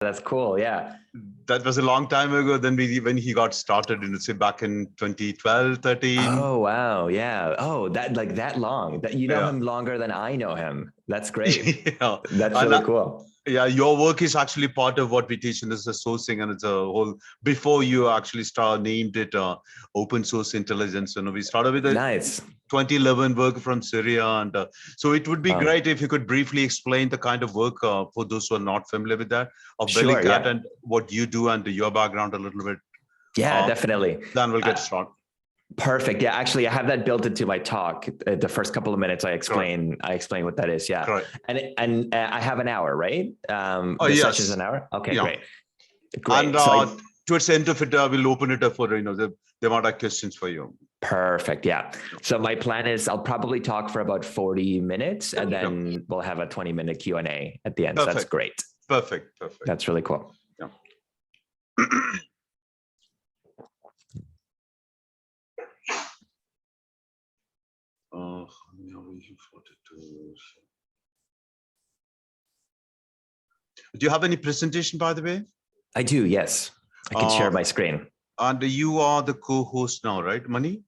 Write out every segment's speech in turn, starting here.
That's cool. Yeah. That was a long time ago. Then when he got started, say back in 2012, 13. Oh, wow. Yeah. Oh, that long. That you know him longer than I know him. That's great. Yeah. That's really cool. Yeah, your work is actually part of what we teach in this sourcing, and it's a whole. Before you actually named it open source intelligence, we started with nice 2011 work from Syria, and so it would be great if you could briefly explain the kind of work for those who are not familiar with that of Bellingcat and what you do and your background a little bit. Yeah, definitely. Then we'll get started. Perfect. Yeah, actually, I have that built into my talk. The first couple of minutes, I explain what that is. Yeah, correct. And I have an hour, right? The session is an hour. Okay, great. And towards the end of it, we'll open it up for the amount of questions for you. Perfect. Yeah. So my plan is I'll probably talk for about 40 minutes, and then we'll have a 20-minute Q&A at the end. So that's great. Perfect. That's really cool. Yeah. Do you have any presentation, by the way? I do, yes. I can share my screen. And you are the co-host now, right, Mani?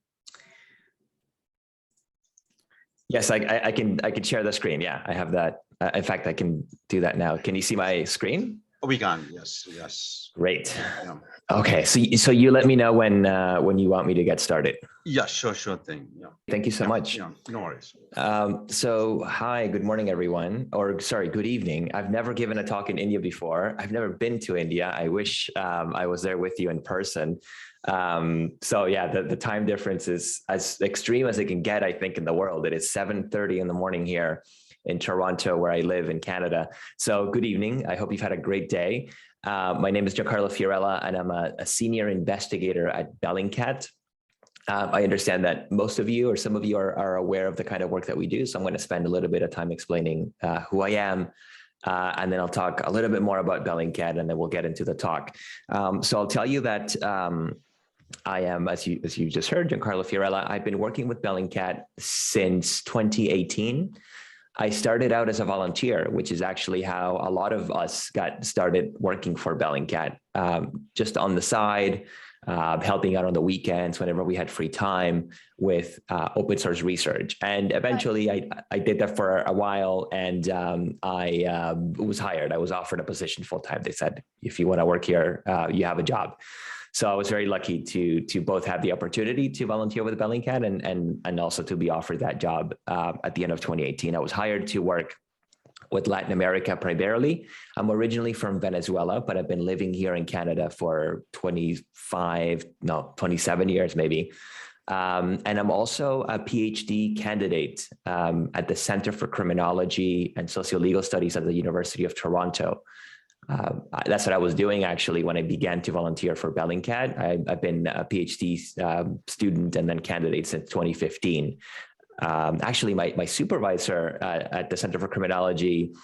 Yes, I can share the screen. Yeah, I have that. In fact, I can do that now. Can you see my screen? We can. Yes. Great. Yeah. Okay, so you let me know when you want me to get started. Yeah, sure thing. Yeah. Thank you so much. Yeah, no worries. So hi, good morning, everyone. Or sorry, good evening. I've never given a talk in India before. I've never been to India. I wish I was there with you in person. So yeah, the time difference is as extreme as it can get, I think, in the world. It is 7:30 in the morning here in Toronto, where I live in Canada. So good evening. I hope you've had a great day. My name is Giancarlo Fiorella, and I'm a senior investigator at Bellingcat. I understand that most of you or some of you are aware of the kind of work that we do. So I'm going to spend a little bit of time explaining who I am. And then I'll talk a little bit more about Bellingcat, and then we'll get into the talk. So I'll tell you that I am, as you just heard, Giancarlo Fiorella. I've been working with Bellingcat since 2018. I started out as a volunteer, which is actually how a lot of us got started working for Bellingcat, just on the side, helping out on the weekends whenever we had free time with open source research. And eventually I did that for a while, and I was hired. I was offered a position full-time. They said, if you want to work here, you have a job. So I was very lucky to both have the opportunity to volunteer with Bellingcat and also to be offered that job at the end of 2018. I was hired to work with Latin America primarily. I'm originally from Venezuela, but I've been living here in Canada for 27 years maybe. And I'm also a PhD candidate at the Center for Criminology and Sociolegal Studies at the University of Toronto. That's what I was doing actually when I began to volunteer for Bellingcat. I've been a PhD student and then candidate since 2015. Actually, my supervisor at the Center for Criminology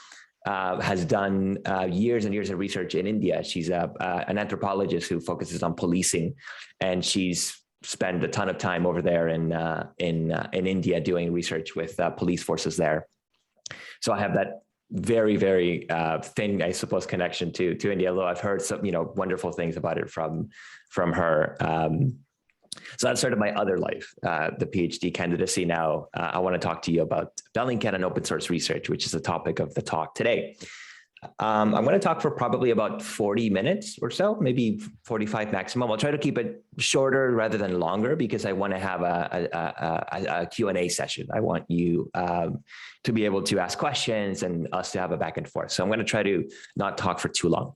has done years and years of research in India. She's an anthropologist who focuses on policing, and she's spent a ton of time over there in India doing research with police forces there. So I have that very, very thin, I suppose, connection to India, although I've heard some, wonderful things about it from her. So that's sort of my other life, the PhD candidacy. Now, I want to talk to you about Bellingcat and open source research, which is the topic of the talk today. I'm going to talk for probably about 40 minutes or so, maybe 45 maximum. I'll try to keep it shorter rather than longer because I want to have a Q&A session. I want you to be able to ask questions and us to have a back and forth. So I'm going to try to not talk for too long.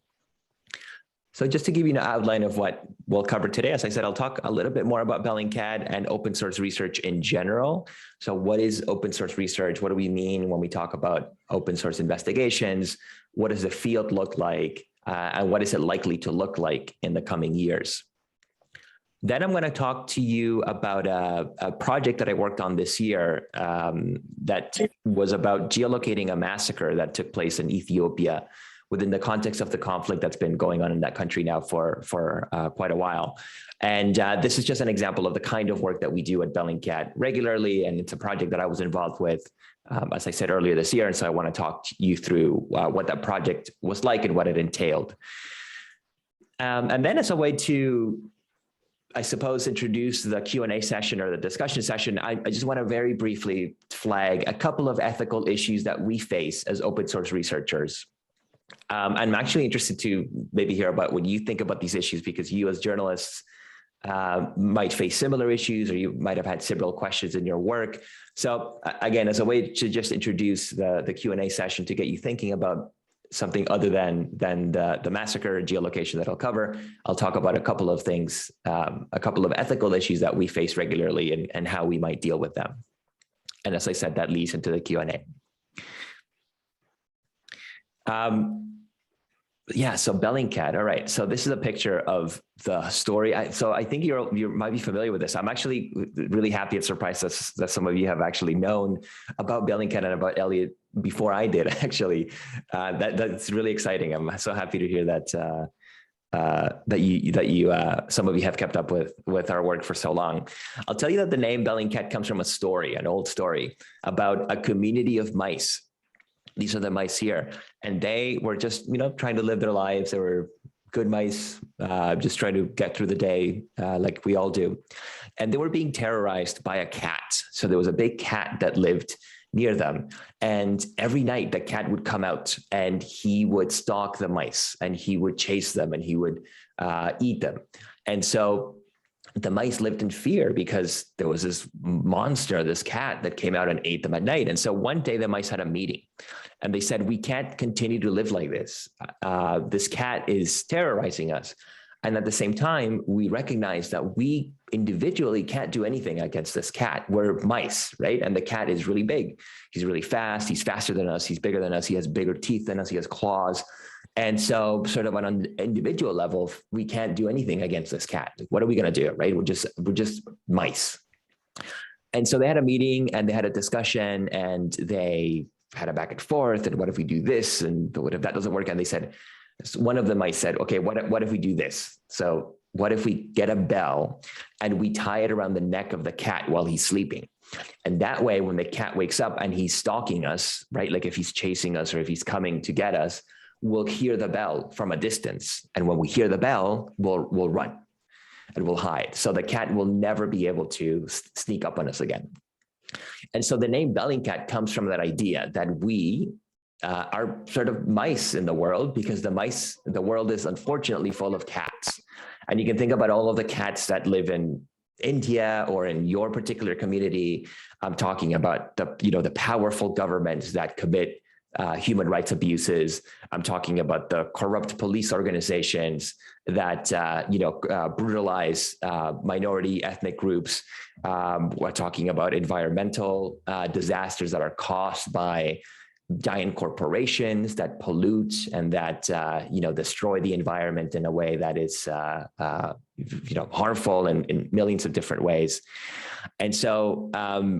So just to give you an outline of what we'll cover today, as I said, I'll talk a little bit more about Bellingcat and open source research in general. So what is open source research? What do we mean when we talk about open source investigations? What does the field look like? And what is it likely to look like in the coming years? Then I'm going to talk to you about a project that I worked on this year that was about geolocating a massacre that took place in Ethiopia within the context of the conflict that's been going on in that country now for quite a while. And this is just an example of the kind of work that we do at Bellingcat regularly, and it's a project that I was involved with as I said earlier this year. And so I want to talk you through what that project was like and what it entailed. And then as a way to, I suppose, introduce the Q&A session or the discussion session, I just want to very briefly flag a couple of ethical issues that we face as open source researchers. I'm actually interested to maybe hear about what you think about these issues, because you as journalists might face similar issues, or you might have had similar questions in your work. So again, as a way to just introduce the Q&A session to get you thinking about something other than the massacre and geolocation that I'll cover, I'll talk about a couple of things, a couple of ethical issues that we face regularly and how we might deal with them. And as I said, that leads into the Q&A. Yeah, so Bellingcat. All right, so this is a picture of the story. So I think you might be familiar with this. I'm actually really happy and surprised that some of you have actually known about Bellingcat and about Elliot before I did, actually. That's really exciting. I'm so happy to hear that some of you have kept up with our work for so long. I'll tell you that the name Bellingcat comes from a story, an old story about a community of mice. These are the mice here, and they were just, trying to live their lives. They were good mice, just trying to get through the day like we all do. And they were being terrorized by a cat. So there was a big cat that lived near them. And every night the cat would come out and he would stalk the mice and he would chase them and he would eat them. And so the mice lived in fear because there was this monster, this cat that came out and ate them at night. And so one day the mice had a meeting and they said, we can't continue to live like this. This cat is terrorizing us. And at the same time, we recognize that we individually can't do anything against this cat. We're mice, right? And the cat is really big. He's really fast. He's faster than us. He's bigger than us. He has bigger teeth than us. He has claws. And so sort of on an individual level, we can't do anything against this cat. Like, what are we going to do, right? We're just mice. And so they had a meeting and they had a discussion and they had a back and forth. And what if we do this? And what if that doesn't work? And they said, one of the mice said, okay, what if we do this? So what if we get a bell and we tie it around the neck of the cat while he's sleeping? And that way, when the cat wakes up and he's stalking us, right? Like if he's chasing us or if he's coming to get us, we'll hear the bell from a distance. And when we hear the bell, we'll run and we'll hide. So the cat will never be able to sneak up on us again. And so the name Bellingcat comes from that idea that we are sort of mice in the world, because the world is unfortunately full of cats. And you can think about all of the cats that live in India or in your particular community. I'm talking about the powerful governments that commit human rights abuses. I'm talking about the corrupt police organizations that brutalize minority ethnic groups. We're talking about environmental disasters that are caused by giant corporations that pollute and that destroy the environment in a way that is harmful in millions of different ways. And so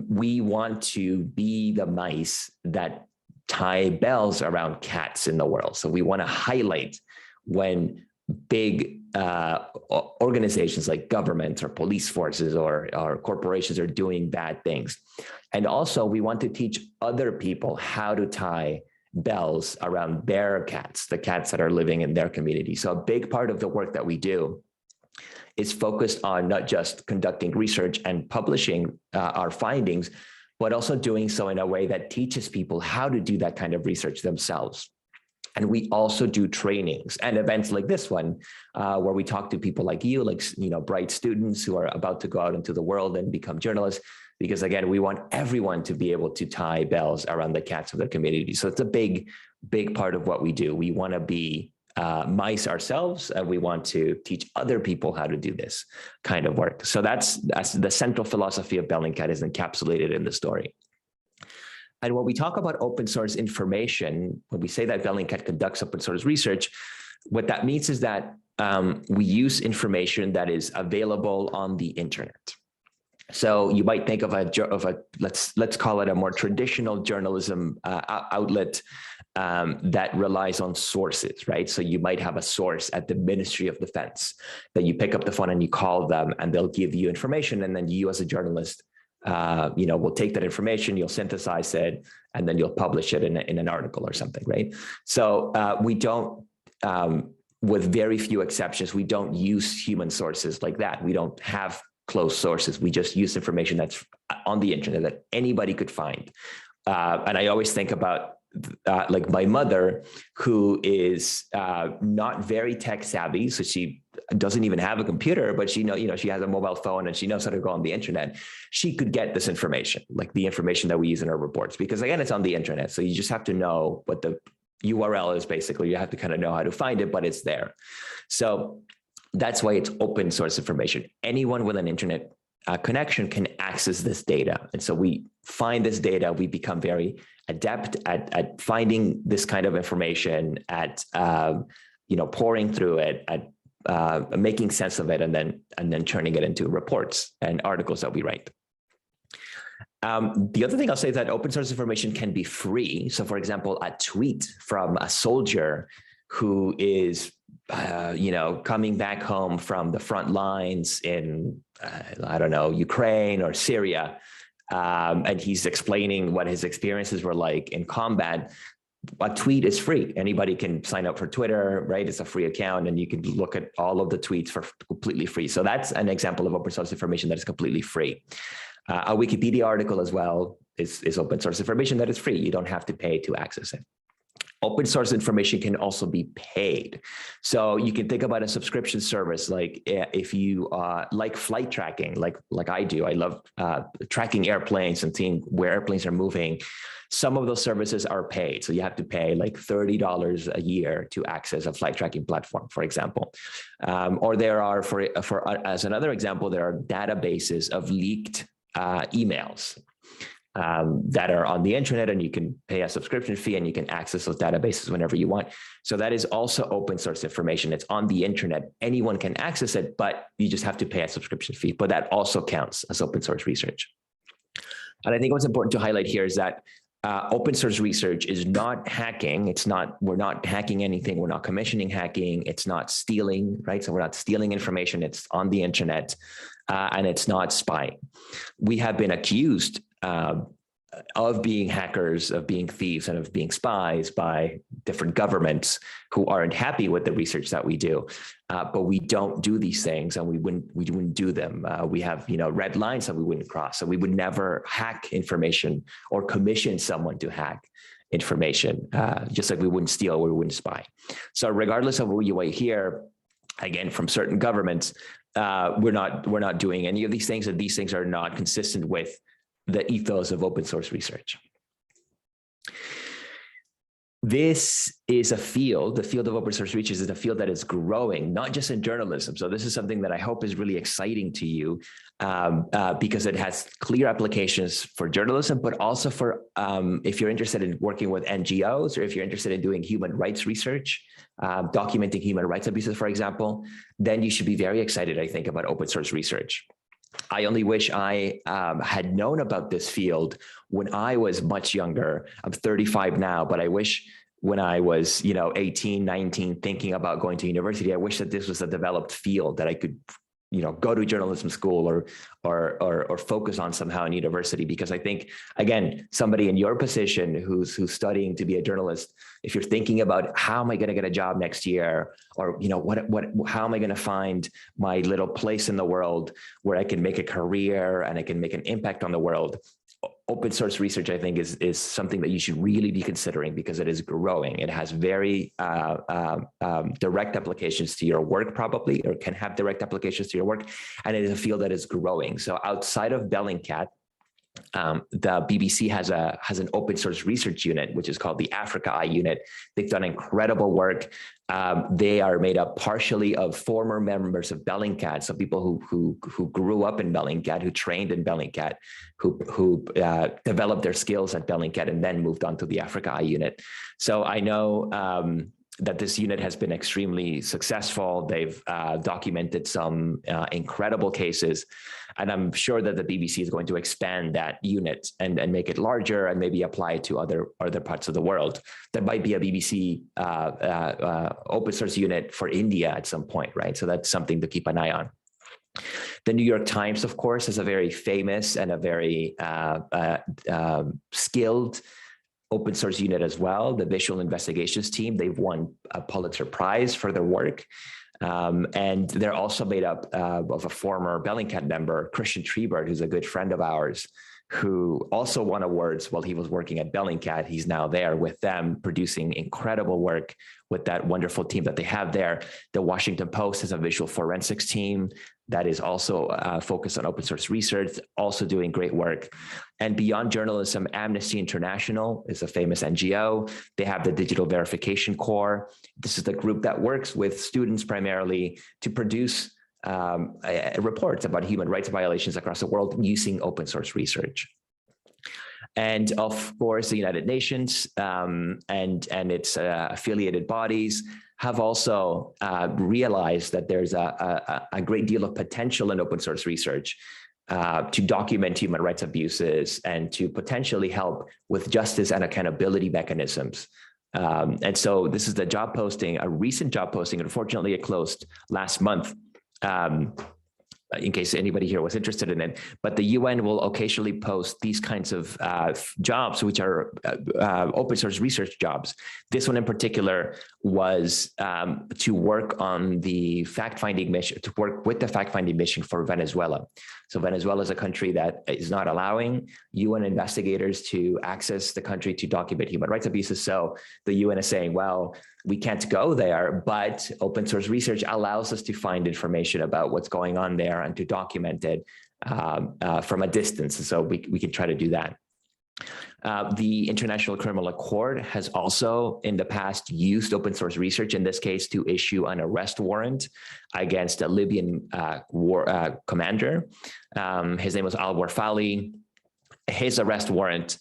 we want to be the mice that tie bells around cats in the world. So we want to highlight when big organizations like governments or police forces or corporations are doing bad things. And also we want to teach other people how to tie bells around their cats, the cats that are living in their community. So a big part of the work that we do is focused on not just conducting research and publishing our findings, but also doing so in a way that teaches people how to do that kind of research themselves. And we also do trainings and events like this one, where we talk to people like you, like bright students who are about to go out into the world and become journalists. Because again, we want everyone to be able to tie bells around the cats of their community. So it's a big part of what we do. We want to be mice ourselves, and we want to teach other people how to do this kind of work. So that's the central philosophy of Bellingcat is encapsulated in the story. And when we talk about open source information, when we say that Bellingcat conducts open source research, what that means is that we use information that is available on the internet. So you might think of let's call it a more traditional journalism outlet that relies on sources, right? So you might have a source at the Ministry of Defense that you pick up the phone and you call them and they'll give you information. And then you as a journalist will take that information, you'll synthesize it, and then you'll publish it in an article or something, right? So we don't, with very few exceptions, we don't use human sources like that. We don't have closed sources. We just use information that's on the internet that anybody could find. And I always think about like my mother, who is not very tech savvy, so she doesn't even have a computer, but she she has a mobile phone and she knows how to go on the internet. She could get this information, like the information that we use in our reports, because again, it's on the internet. So you just have to know what the URL is. Basically, you have to kind of know how to find it, but it's there. So that's why it's open source information. Anyone with an internet connection can access this data. And so we find this data, we become very adept at finding this kind of information, at pouring through it, at making sense of it, and then turning it into reports and articles that we write. The other thing I'll say is that open source information can be free. So for example, a tweet from a soldier who is coming back home from the front lines in, I don't know, Ukraine or Syria, and he's explaining what his experiences were like in combat. A tweet is free. Anybody can sign up for Twitter, right? It's a free account, and you can look at all of the tweets for completely free. So that's an example of open source information that is completely free. A Wikipedia article as well is open source information that is free. You don't have to pay to access it. Open source information can also be paid. So you can think about a subscription service, like if you like flight tracking, like I do. I love tracking airplanes and seeing where airplanes are moving. Some of those services are paid. So you have to pay like $30 a year to access a flight tracking platform, for example. Or there are, as another example, there are databases of leaked emails that are on the internet, and you can pay a subscription fee and you can access those databases whenever you want. So that is also open source information. It's on the internet. Anyone can access it, but you just have to pay a subscription fee. But that also counts as open source research. And I think what's important to highlight here is that open source research is not hacking. We're not hacking anything. We're not commissioning hacking. It's not stealing, right? So we're not stealing information. It's on the internet, and it's not spying. We have been accused of being hackers, of being thieves, and of being spies by different governments who aren't happy with the research that we do. But we don't do these things, and we wouldn't do them. We have red lines that we wouldn't cross. So we would never hack information or commission someone to hack information, just like we wouldn't steal or we wouldn't spy. So regardless of what you might hear, again, from certain governments, we're not doing any of these things, and these things are not consistent with the ethos of open source research. This is a field, the field of open source research is a field that is growing, not just in journalism. So this is something that I hope is really exciting to you, because it has clear applications for journalism, but also for if you're interested in working with NGOs, or if you're interested in doing human rights research, documenting human rights abuses, for example, then you should be very excited, I think, about open source research. I only wish I had known about this field when I was much younger. I'm 35 now, but I wish when I was, 18, 19, thinking about going to university, I wish that this was a developed field that I could, go to journalism school or focus on somehow in university. Because I think, again, somebody in your position who's studying to be a journalist, if you're thinking about how am I going to get a job next year, or how am I going to find my little place in the world where I can make a career and I can make an impact on the world, open source research, I think, is something that you should really be considering, because it is growing. It has very direct applications to your work, probably, or can have direct applications to your work. And it is a field that is growing. So outside of Bellingcat, the BBC has an open source research unit, which is called the Africa Eye unit. They've done incredible work. They are made up partially of former members of Bellingcat, so people who grew up in Bellingcat, who trained in Bellingcat, who developed their skills at Bellingcat and then moved on to the Africa Eye unit. So I know that this unit has been extremely successful. They've documented some incredible cases, and I'm sure that the BBC is going to expand that unit and make it larger and maybe apply it to other parts of the world. There might be a BBC open source unit for India at some point, right? So that's something to keep an eye on. The New York Times, of course, is a very famous and a very skilled open source unit as well. The visual investigations team, they've won a Pulitzer Prize for their work. And they're also made up of a former Bellingcat member, Christian Trebert, who's a good friend of ours, who also won awards while he was working at Bellingcat. He's now there with them, producing incredible work with that wonderful team that they have there. The Washington Post has a visual forensics team that is also focused on open source research, also doing great work. And beyond journalism, Amnesty International is a famous NGO. They have the Digital Verification Corps. This is the group that works with students primarily to produce reports about human rights violations across the world using open source research. And of course, the United Nations and its affiliated bodies have also realized that there's a great deal of potential in open source research to document human rights abuses and to potentially help with justice and accountability mechanisms. And so this is the job posting, a recent job posting. Unfortunately, it closed last month. In case anybody here was interested in it, but the UN will occasionally post these kinds of jobs, which are open source research jobs. This one in particular was to work on the fact-finding mission, to work with the fact-finding mission for Venezuela. So Venezuela is a country that is not allowing UN investigators to access the country to document human rights abuses. So the UN is saying, well, we can't go there, but open source research allows us to find information about what's going on there and to document it from a distance. So we can try to do that. The International Criminal Court has also in the past used open source research, in this case, to issue an arrest warrant against a Libyan war commander. His name was Al-Warfali. His arrest warrant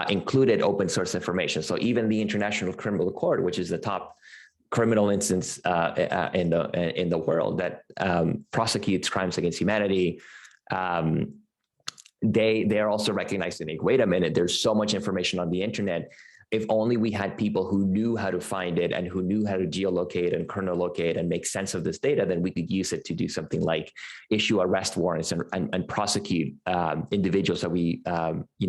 included open source information. So even the International Criminal Court, which is the top criminal instance in the world that prosecutes crimes against humanity, they are also recognized and think, wait a minute, there's so much information on the internet. If only we had people who knew how to find it and who knew how to geolocate and kernel locate and make sense of this data, then we could use it to do something like issue arrest warrants and prosecute individuals that we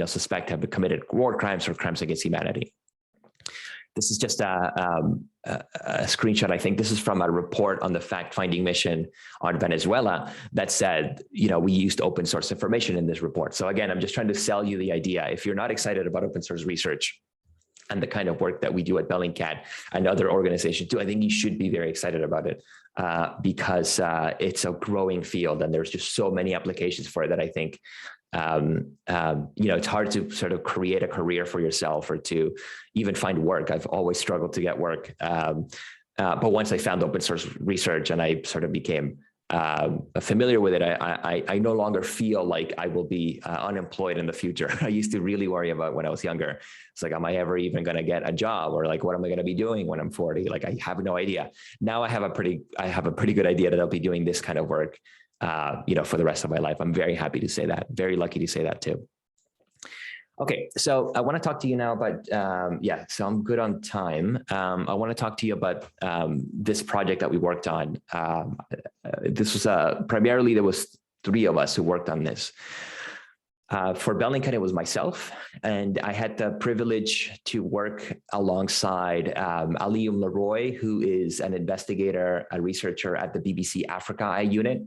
suspect have committed war crimes or crimes against humanity. This is just a screenshot. I think this is from a report on the fact-finding mission on Venezuela that said, we used open source information in this report. So again, I'm just trying to sell you the idea. If you're not excited about open source research and the kind of work that we do at Bellingcat and other organizations do, I think you should be very excited about it because it's a growing field and there's just so many applications for it that I think it's hard to sort of create a career for yourself or to even find work. I've always struggled to get work. But once I found open source research and I sort of became familiar with it, I no longer feel like I will be unemployed in the future. I used to really worry about when I was younger. It's like, am I ever even going to get a job, or like, what am I going to be doing when I'm 40? Like, I have no idea. Now I have a pretty good idea that I'll be doing this kind of work, for the rest of my life. I'm very happy to say that. Very lucky to say that too. Okay, so I want to talk to you now about, so I'm good on time. I want to talk to you about this project that we worked on. This was primarily, there was 3 of us who worked on this. For Bellingcat, it was myself, and I had the privilege to work alongside Alium Leroy, who is an investigator, a researcher at the BBC Africa unit,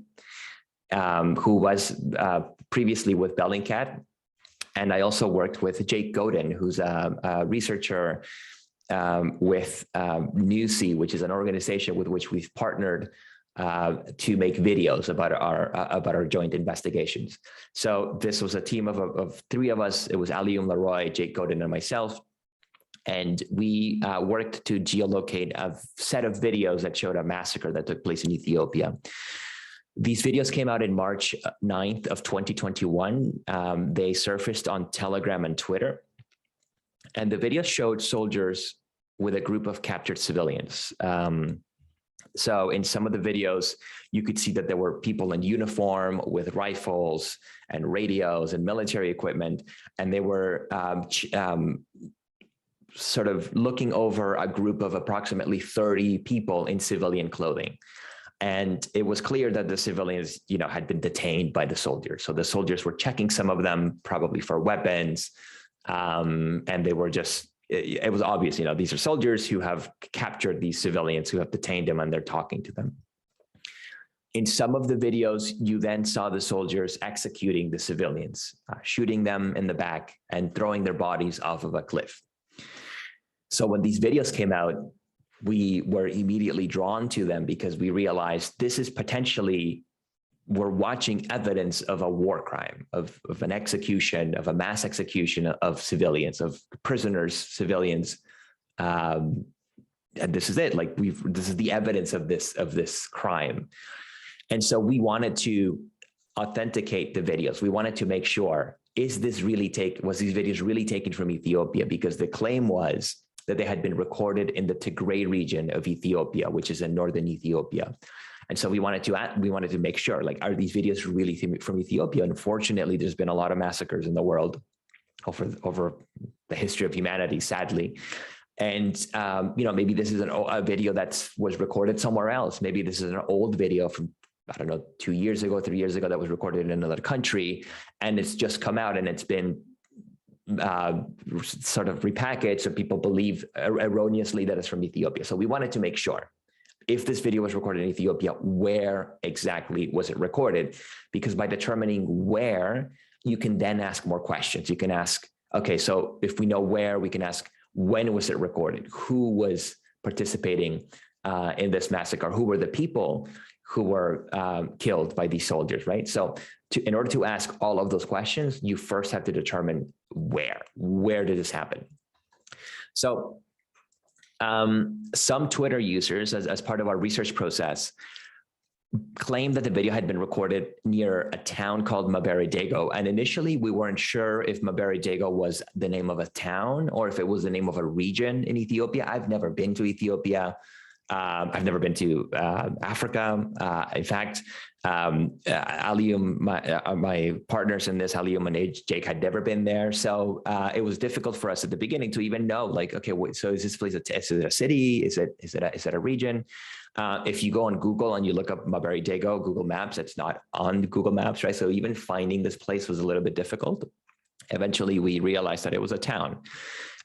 who was previously with Bellingcat. And I also worked with Jake Godin, who's a researcher with Newsy, which is an organization with which we've partnered to make videos about our joint investigations. So this was a team of 3 of us. It was Alium Leroy, Jake Godin, and myself. And we worked to geolocate a set of videos that showed a massacre that took place in Ethiopia. These videos came out in March 9th of 2021. They surfaced on Telegram and Twitter. And the videos showed soldiers with a group of captured civilians. So in some of the videos, you could see that there were people in uniform with rifles and radios and military equipment, and they were sort of looking over a group of approximately 30 people in civilian clothing. And it was clear that the civilians, had been detained by the soldiers. So the soldiers were checking some of them, probably for weapons. And they were just, it was obvious, these are soldiers who have captured these civilians, who have detained them, and they're talking to them. In some of the videos, you then saw the soldiers executing the civilians, shooting them in the back and throwing their bodies off of a cliff. So when these videos came out, we were immediately drawn to them because we realized this is potentially, we're watching evidence of a war crime, of an execution, of a mass execution of civilians, of prisoners, civilians. And this is it, this is the evidence of this crime. And so we wanted to authenticate the videos. We wanted to make sure, was these videos really taken from Ethiopia? Because the claim was that they had been recorded in the Tigray region of Ethiopia, which is in northern Ethiopia. And so we wanted to make sure, are these videos really from Ethiopia? Unfortunately, there's been a lot of massacres in the world over the history of humanity, sadly. And, maybe this is a video that was recorded somewhere else. Maybe this is an old video from, I don't know, 2 years ago, 3 years ago, that was recorded in another country, and it's just come out and it's been sort of repackaged, so people believe erroneously that it's from Ethiopia. So we wanted to make sure, if this video was recorded in Ethiopia, where exactly was it recorded? Because by determining where, you can then ask more questions. You can ask, okay, so if we know where, we can ask, when was it recorded? Who was participating in this massacre? Who were the people who were killed by these soldiers, right? So in order to ask all of those questions, you first have to determine where did this happen? So some Twitter users, as part of our research process, claimed that the video had been recorded near a town called Maberedego. And initially, we weren't sure if Maberedego was the name of a town or if it was the name of a region in Ethiopia. I've never been to Ethiopia. I've never been to Africa. In fact, Alium, my partners in this, Alium and Jake, had never been there. So it was difficult for us at the beginning to even know, okay, wait, so is this place is it a city? Is it a region? If you go on Google and you look up Maberedego, Google Maps, it's not on Google Maps, right? So even finding this place was a little bit difficult. Eventually, we realized that it was a town.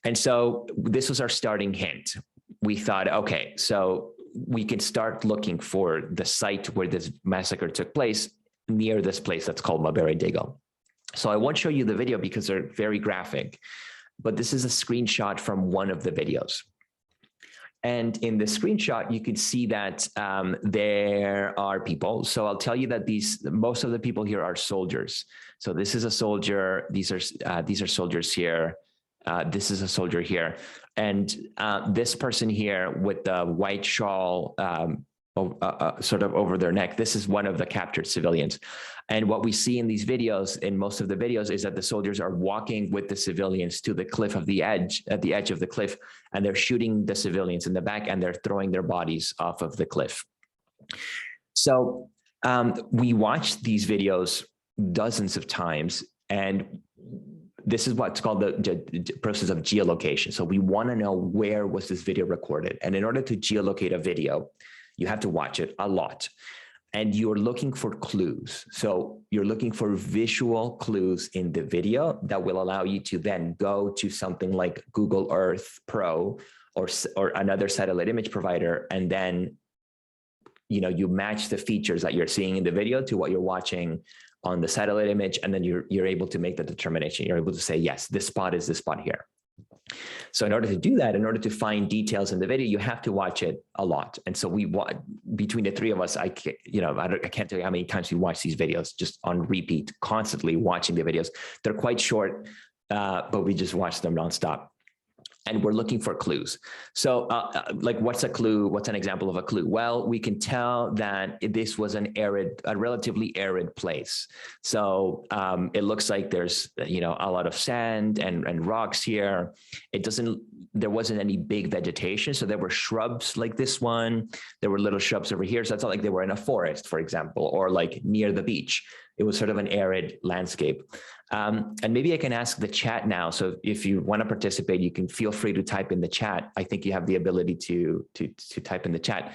And so this was our starting hint. We thought, okay, so we can start looking for the site where this massacre took place near this place that's called Maberedego. So I won't show you the video because they're very graphic, but this is a screenshot from one of the videos. And in the screenshot, you can see that there are people. So I'll tell you that most of the people here are soldiers. So this is a soldier. These are soldiers here. This is a soldier here. And this person here with the white shawl sort of over their neck, this is one of the captured civilians. And what we see in these videos, in most of the videos, is that the soldiers are walking with the civilians to the cliff at the edge of the cliff, and they're shooting the civilians in the back, and they're throwing their bodies off of the cliff. So we watched these videos dozens of times, and this is what's called the process of geolocation. So we want to know, where was this video recorded? And in order to geolocate a video, you have to watch it a lot. And you're looking for clues. So you're looking for visual clues in the video that will allow you to then go to something like Google Earth Pro or another satellite image provider, and then you match the features that you're seeing in the video to what you're watching on the satellite image, and then you're able to make the determination. You're able to say, yes, this spot is this spot here. So in order to do that, in order to find details in the video, you have to watch it a lot. And so between the three of us, I can't tell you how many times we watch these videos just on repeat, constantly watching the videos. They're quite short, but we just watch them nonstop. And we're looking for clues. So what's a clue? What's an example of a clue? Well, we can tell that this was a relatively arid place. So it looks like there's, a lot of sand and rocks here. There wasn't any big vegetation. So there were shrubs like this one. There were little shrubs over here. So it's not like they were in a forest, for example, or like near the beach. It was sort of an arid landscape. And maybe I can ask the chat now. So if you want to participate, you can feel free to type in the chat. I think you have the ability to type in the chat.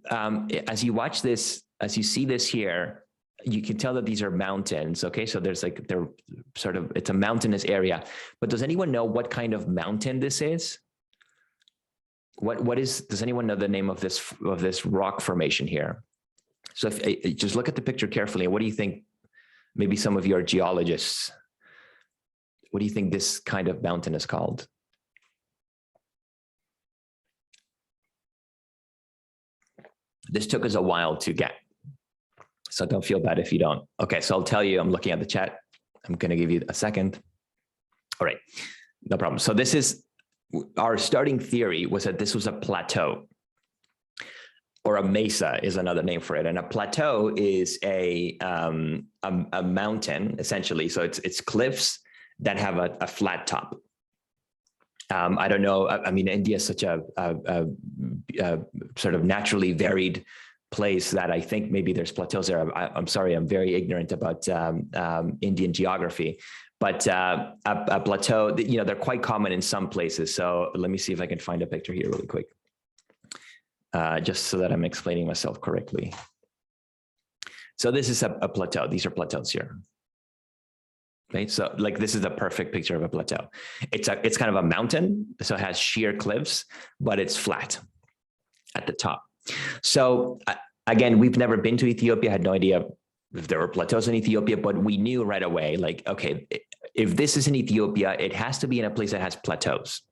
as you watch this, as you see this here, you can tell that these are mountains. Okay, so there's like, they're sort of, it's a mountainous area. But does anyone know what kind of mountain this is? What is, does anyone know the name of this rock formation here? So if just look at the picture carefully, what do you think? Maybe some of you are geologists. What do you think this kind of mountain is called? This took us a while to get, so don't feel bad if you don't. Okay, so I'll tell you, I'm looking at the chat. I'm gonna give you a second. All right, no problem. So this is, our starting theory was that this was a plateau, or a mesa is another name for it. And a plateau is a mountain, essentially. So it's cliffs that have a flat top. I don't know, I mean, India is such a sort of naturally varied place that I think maybe there's plateaus there. I'm sorry, I'm very ignorant about Indian geography, but a plateau, you know, they're quite common in some places. So let me see if I can find a picture here really quick, just so that I'm explaining myself correctly. So this is a plateau. These are plateaus here. Right? So like, this is a perfect picture of a plateau. It's kind of a mountain, so it has sheer cliffs, but it's flat at the top. So again, we've never been to Ethiopia, had no idea if there were plateaus in Ethiopia, but we knew right away, like, okay, if this is in Ethiopia, it has to be in a place that has plateaus.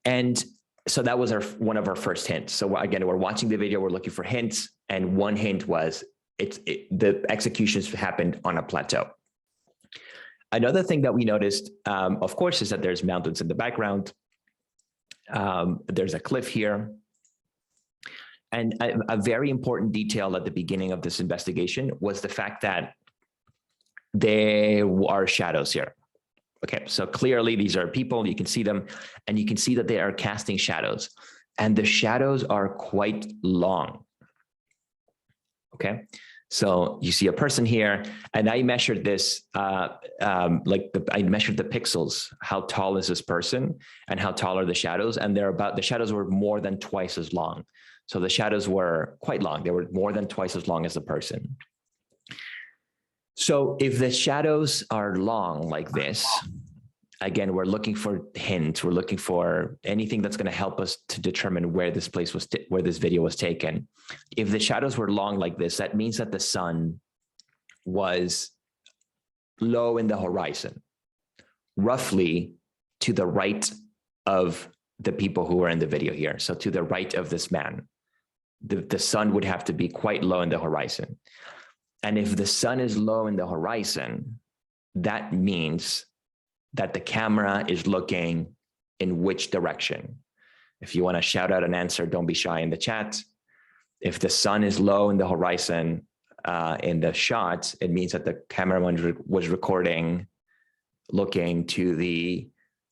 And so that was one of our first hints. So again, we're watching the video, we're looking for hints, and one hint was the executions happened on a plateau. Another thing that we noticed, of course, is that there's mountains in the background. There's a cliff here. And a very important detail at the beginning of this investigation was the fact that there are shadows here. Okay, so clearly these are people, you can see them, and you can see that they are casting shadows. And the shadows are quite long. Okay. So you see a person here, and I measured this, I measured the pixels. How tall is this person, and how tall are the shadows? And the shadows were more than twice as long. So the shadows were quite long. They were more than twice as long as the person. So if the shadows are long like this, again, we're looking for hints. We're looking for anything that's going to help us to determine where this place was, where this video was taken. If the shadows were long like this, that means that the sun was low in the horizon, roughly to the right of the people who were in the video here. So to the right of this man, the sun would have to be quite low in the horizon. And if the sun is low in the horizon, that means that the camera is looking in which direction. If you want to shout out an answer, don't be shy in the chat. If the sun is low in the horizon in the shot, it means that the cameraman was recording looking to the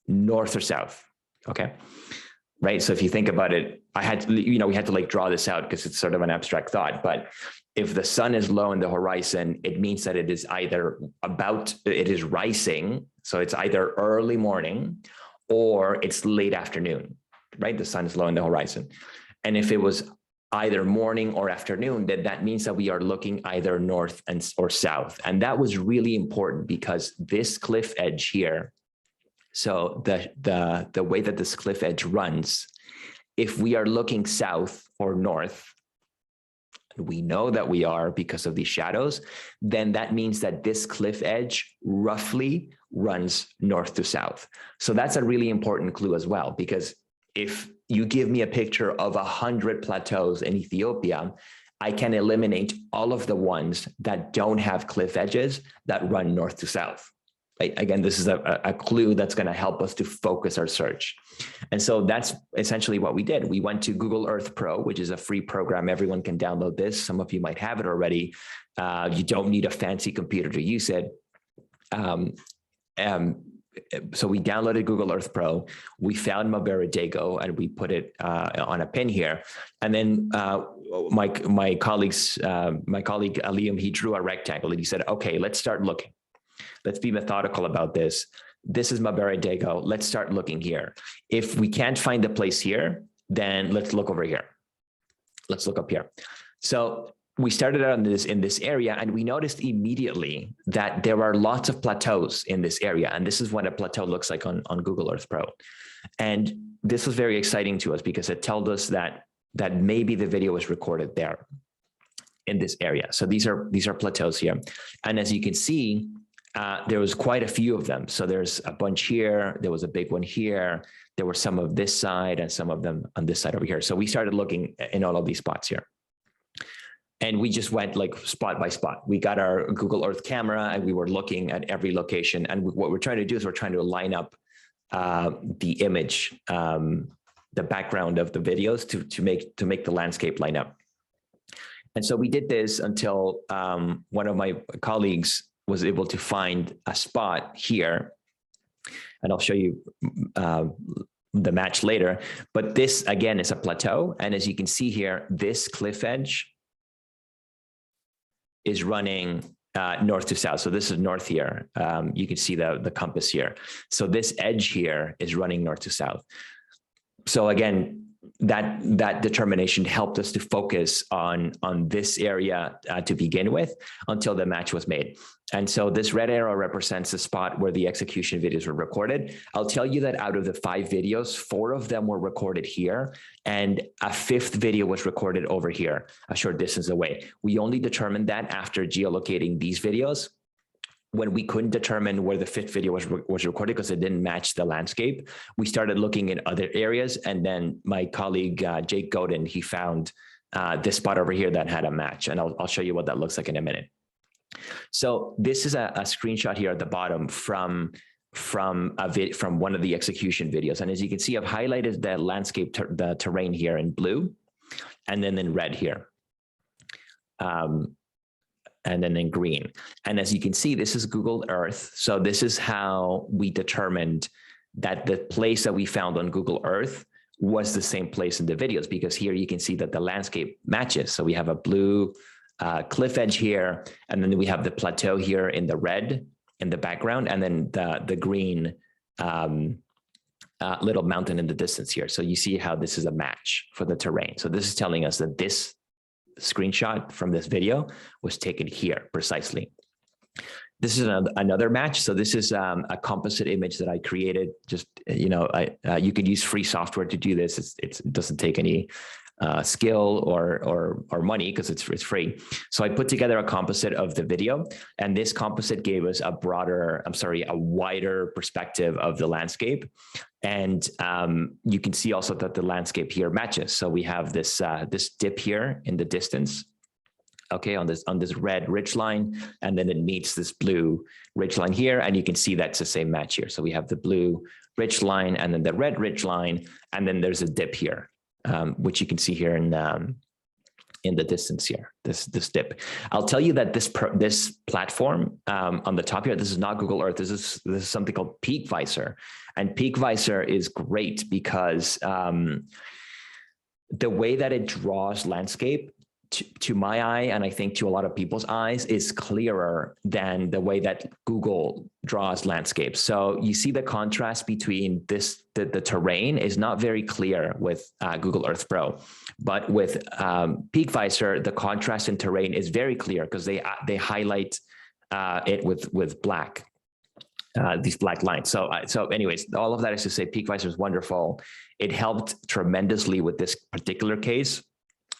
north or south. Okay, right? So if you think about it, I had to, we had to like draw this out because it's sort of an abstract thought, but if the sun is low in the horizon, it means that it is either it is rising. So it's either early morning or it's late afternoon, right? The sun is low in the horizon. And if it was either morning or afternoon, then that means that we are looking either north or south. And that was really important because this cliff edge here, so the way that this cliff edge runs, if we are looking south or north, we know that we are because of these shadows, then that means that this cliff edge roughly runs north to south. So that's a really important clue as well, because if you give me a picture of 100 plateaus in Ethiopia, I can eliminate all of the ones that don't have cliff edges that run north to south. Right? Again, this is a clue that's going to help us to focus our search. And so that's essentially what we did. We went to Google Earth Pro, which is a free program. Everyone can download this. Some of you might have it already. You don't need a fancy computer to use it. So we downloaded Google Earth Pro. We found Maberedego and we put it on a pin here. And then my colleague Alium, he drew a rectangle and he said, okay, let's start looking. Let's be methodical about this. This is Maberedego. Let's start looking here. If we can't find the place here, then let's look over here. let's look up here. So we started out in this area, and we noticed immediately that there are lots of plateaus in this area. And this is what a plateau looks like on Google Earth Pro. And this was very exciting to us because it told us that maybe the video was recorded there in this area. So these are plateaus here. And as you can see, there was quite a few of them. So there's a bunch here. There was a big one here. There were some of this side and some of them on this side over here. So we started looking in all of these spots here. And we just went like spot by spot. We got our Google Earth camera and we were looking at every location. And what we're trying to do is we're trying to line up the image, the background of the videos to make the landscape line up. And so we did this until one of my colleagues was able to find a spot here. And I'll show you the match later. But this, again, is a plateau. And as you can see here, this cliff edge is running north to south. So this is north here. You can see the compass here. So this edge here is running north to south. So again, that determination helped us to focus on this area to begin with until the match was made. And so this red arrow represents the spot where the execution videos were recorded. I'll tell you that out of the 5 videos, 4 of them were recorded here, and a 5th video was recorded over here, a short distance away. We only determined that after geolocating these videos, when we couldn't determine where the 5th video was recorded because it didn't match the landscape. We started looking in other areas, and then my colleague Jake Godin, he found this spot over here that had a match, and I'll show you what that looks like in a minute. So this is a screenshot here at the bottom from one of the execution videos, and as you can see, I've highlighted the landscape, the terrain here in blue, and then in red here. And then in green. And as you can see, this is Google Earth. So this is how we determined that the place that we found on Google Earth was the same place in the videos, because here you can see that the landscape matches. So we have a blue cliff edge here, and then we have the plateau here in the red in the background, and then the green little mountain in the distance here. So you see how this is a match for the terrain. So this is telling us that this screenshot from this video was taken here precisely. This is another match. So this is a composite image that I created. Just, you know, you could use free software to do this. It doesn't take any skill or money because it's free. So I put together a composite of the video, and this composite gave us a wider perspective of the landscape. And you can see also that the landscape here matches. So we have this this dip here in the distance, okay, on this red ridge line, and then it meets this blue ridge line here, and you can see that's the same match here. So we have the blue ridge line and then the red ridge line, and then there's a dip here, which you can see here in the distance here, this dip. I'll tell you that this platform on the top here, this is not Google Earth. This is something called Peak Visor, and Peak Visor is great because the way that it draws landscape to my eye, and I think to a lot of people's eyes, is clearer than the way that Google draws landscapes. So you see the contrast between the terrain is not very clear with Google Earth Pro, but with Peak Visor, the contrast in terrain is very clear because they highlight it with black, these black lines. So anyways, all of that is to say Peak Visor is wonderful. It helped tremendously with this particular case.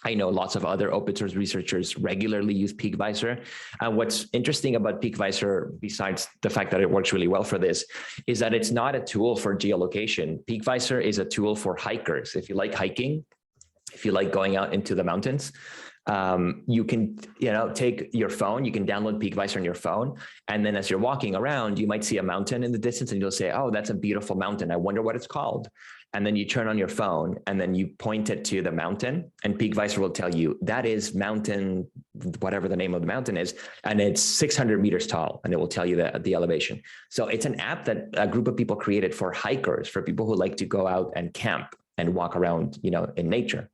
I know lots of other open source researchers regularly use Peak Visor. And what's interesting about Peak Visor, besides the fact that it works really well for this, is that it's not a tool for geolocation. Peak Visor is a tool for hikers. If you like hiking, if you like going out into the mountains, you can, take your phone, you can download Peak Visor on your phone. And then as you're walking around, you might see a mountain in the distance and you'll say, oh, that's a beautiful mountain. I wonder what it's called. And then you turn on your phone and then you point it to the mountain, and Peak Visor will tell you that is mountain, whatever the name of the mountain is, and it's 600 meters tall, and it will tell you the elevation. So it's an app that a group of people created for hikers, for people who like to go out and camp and walk around, in nature.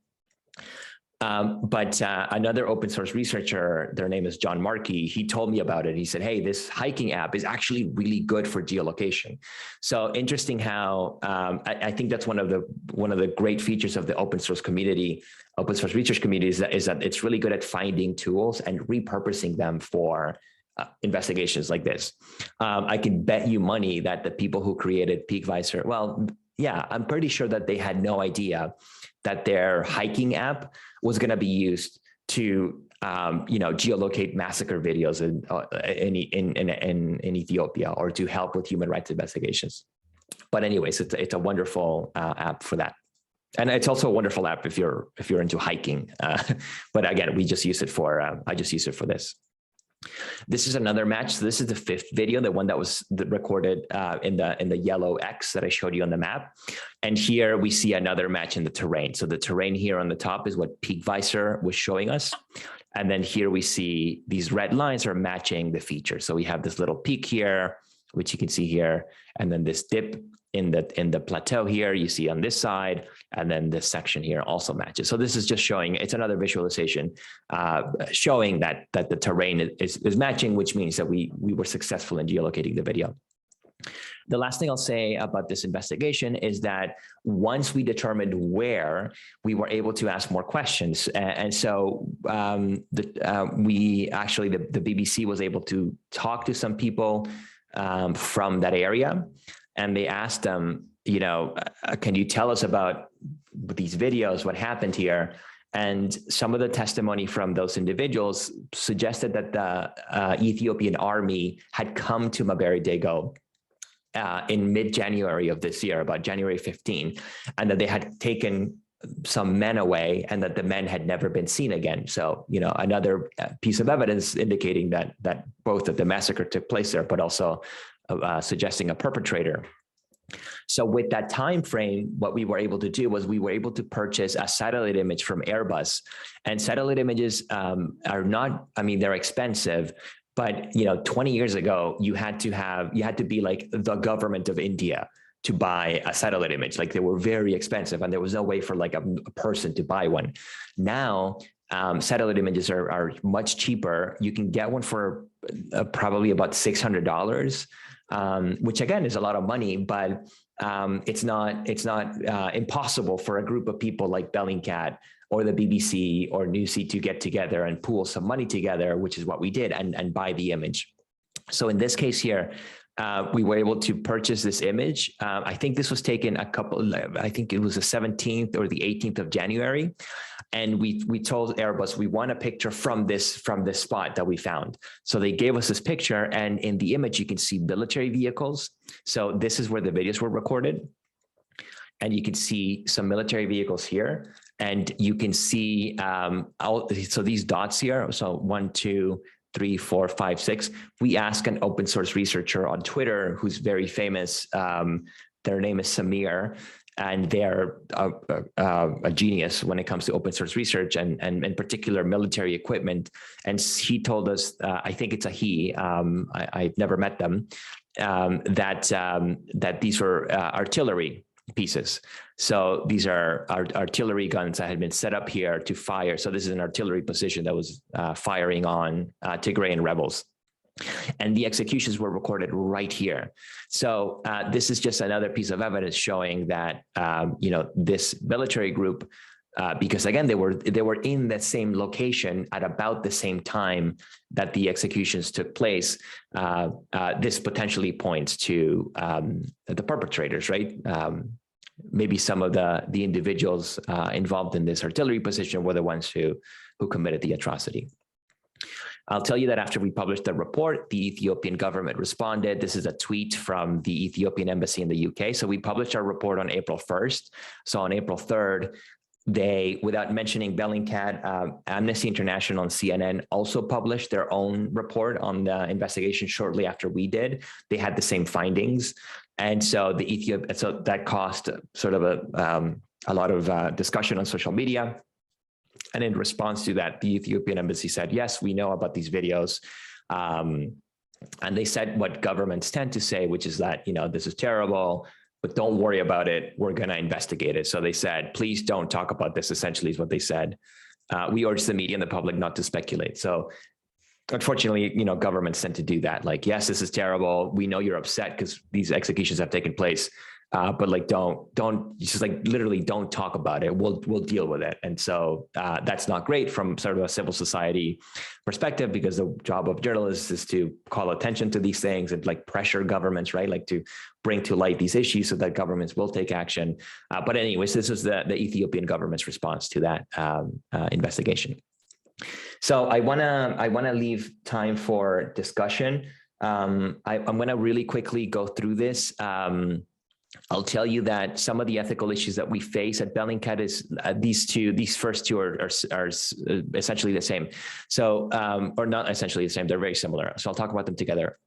But another open source researcher, their name is John Markey, he told me about it. He said, hey, this hiking app is actually really good for geolocation. So interesting how I think that's one of the great features of the open source community, open source research community is that it's really good at finding tools and repurposing them for investigations like this. I can bet you money that the people who created PeakVisor, well, yeah, I'm pretty sure that they had no idea that their hiking app was going to be used to, geolocate massacre videos in Ethiopia, or to help with human rights investigations. But anyways, it's a wonderful app for that, and it's also a wonderful app if you're into hiking. But again, we just use it for I just use it for this. This is another match. So this is the 5th video, the one that was recorded in the yellow X that I showed you on the map. And here we see another match in the terrain. So the terrain here on the top is what PeakVisor was showing us. And then here we see these red lines are matching the feature. So we have this little peak here, which you can see here, and then this dip in the plateau here you see on this side, and then this section here also matches. So this is just showing, it's another visualization showing that the terrain is matching, which means that we were successful in geolocating the video. The last thing I'll say about this investigation is that once we determined where, we were able to ask more questions. And so we actually, the BBC was able to talk to some people from that area. And they asked them, can you tell us about these videos, what happened here? And some of the testimony from those individuals suggested that the Ethiopian army had come to Mabere Dego in mid-January of this year, about January 15, and that they had taken some men away and that the men had never been seen again. So, another piece of evidence indicating that both that the massacre took place there, but also suggesting a perpetrator. So with that time frame, what we were able to do was we were able to purchase a satellite image from Airbus. And satellite images are not, they're expensive, but 20 years ago, you had to be like the government of India to buy a satellite image. Like, they were very expensive, and there was no way for like a person to buy one. Now, satellite images are much cheaper. You can get one for probably about $600. Which again is a lot of money, but it's not impossible for a group of people like Bellingcat or the BBC or Newsy to get together and pool some money together, which is what we did, and buy the image. So in this case here, we were able to purchase this image. I think this was taken I think it was the 17th or the 18th of January. And we told Airbus, we want a picture from this spot that we found. So they gave us this picture, and in the image, you can see military vehicles. So this is where the videos were recorded. And you can see some military vehicles here. And you can see, so these dots here, so 1, 2, 3, 4, 5, 6. We asked an open source researcher on Twitter who's very famous. Their name is Samir, and they're a genius when it comes to open source research and in particular military equipment. And he told us, I think it's a he, I've never met them, that these were artillery pieces. So these are artillery guns that had been set up here to fire. So this is an artillery position that was firing on Tigrayan rebels. And the executions were recorded right here. So this is just another piece of evidence showing that this military group, because again they were in that same location at about the same time that the executions took place. This potentially points to the perpetrators, right? Maybe some of the individuals involved in this artillery position were the ones who committed the atrocity. I'll tell you that after we published the report, the Ethiopian government responded. This is a tweet from the Ethiopian embassy in the UK. So we published our report on April 1st. So on April 3rd, they, without mentioning Bellingcat, Amnesty International and CNN also published their own report on the investigation shortly after we did. They had the same findings. And so that caused sort of a lot of discussion on social media. And in response to that, the Ethiopian embassy said, yes, we know about these videos. And they said what governments tend to say, which is that, this is terrible, but don't worry about it. We're going to investigate it. So they said, please don't talk about this, essentially is what they said. We urge the media and the public not to speculate. So unfortunately, governments tend to do that. Like, yes, this is terrible. We know you're upset because these executions have taken place. But like, don't just like literally don't talk about it. We'll deal with it. And so that's not great from sort of a civil society perspective, because the job of journalists is to call attention to these things and like pressure governments, right? Like to bring to light these issues so that governments will take action. But anyways, this is the Ethiopian government's response to that investigation. So I wanna leave time for discussion. I'm gonna really quickly go through this. I'll tell you that some of the ethical issues that we face at Bellingcat is these first two are essentially the same. So, or not essentially the same, they're very similar. So I'll talk about them together.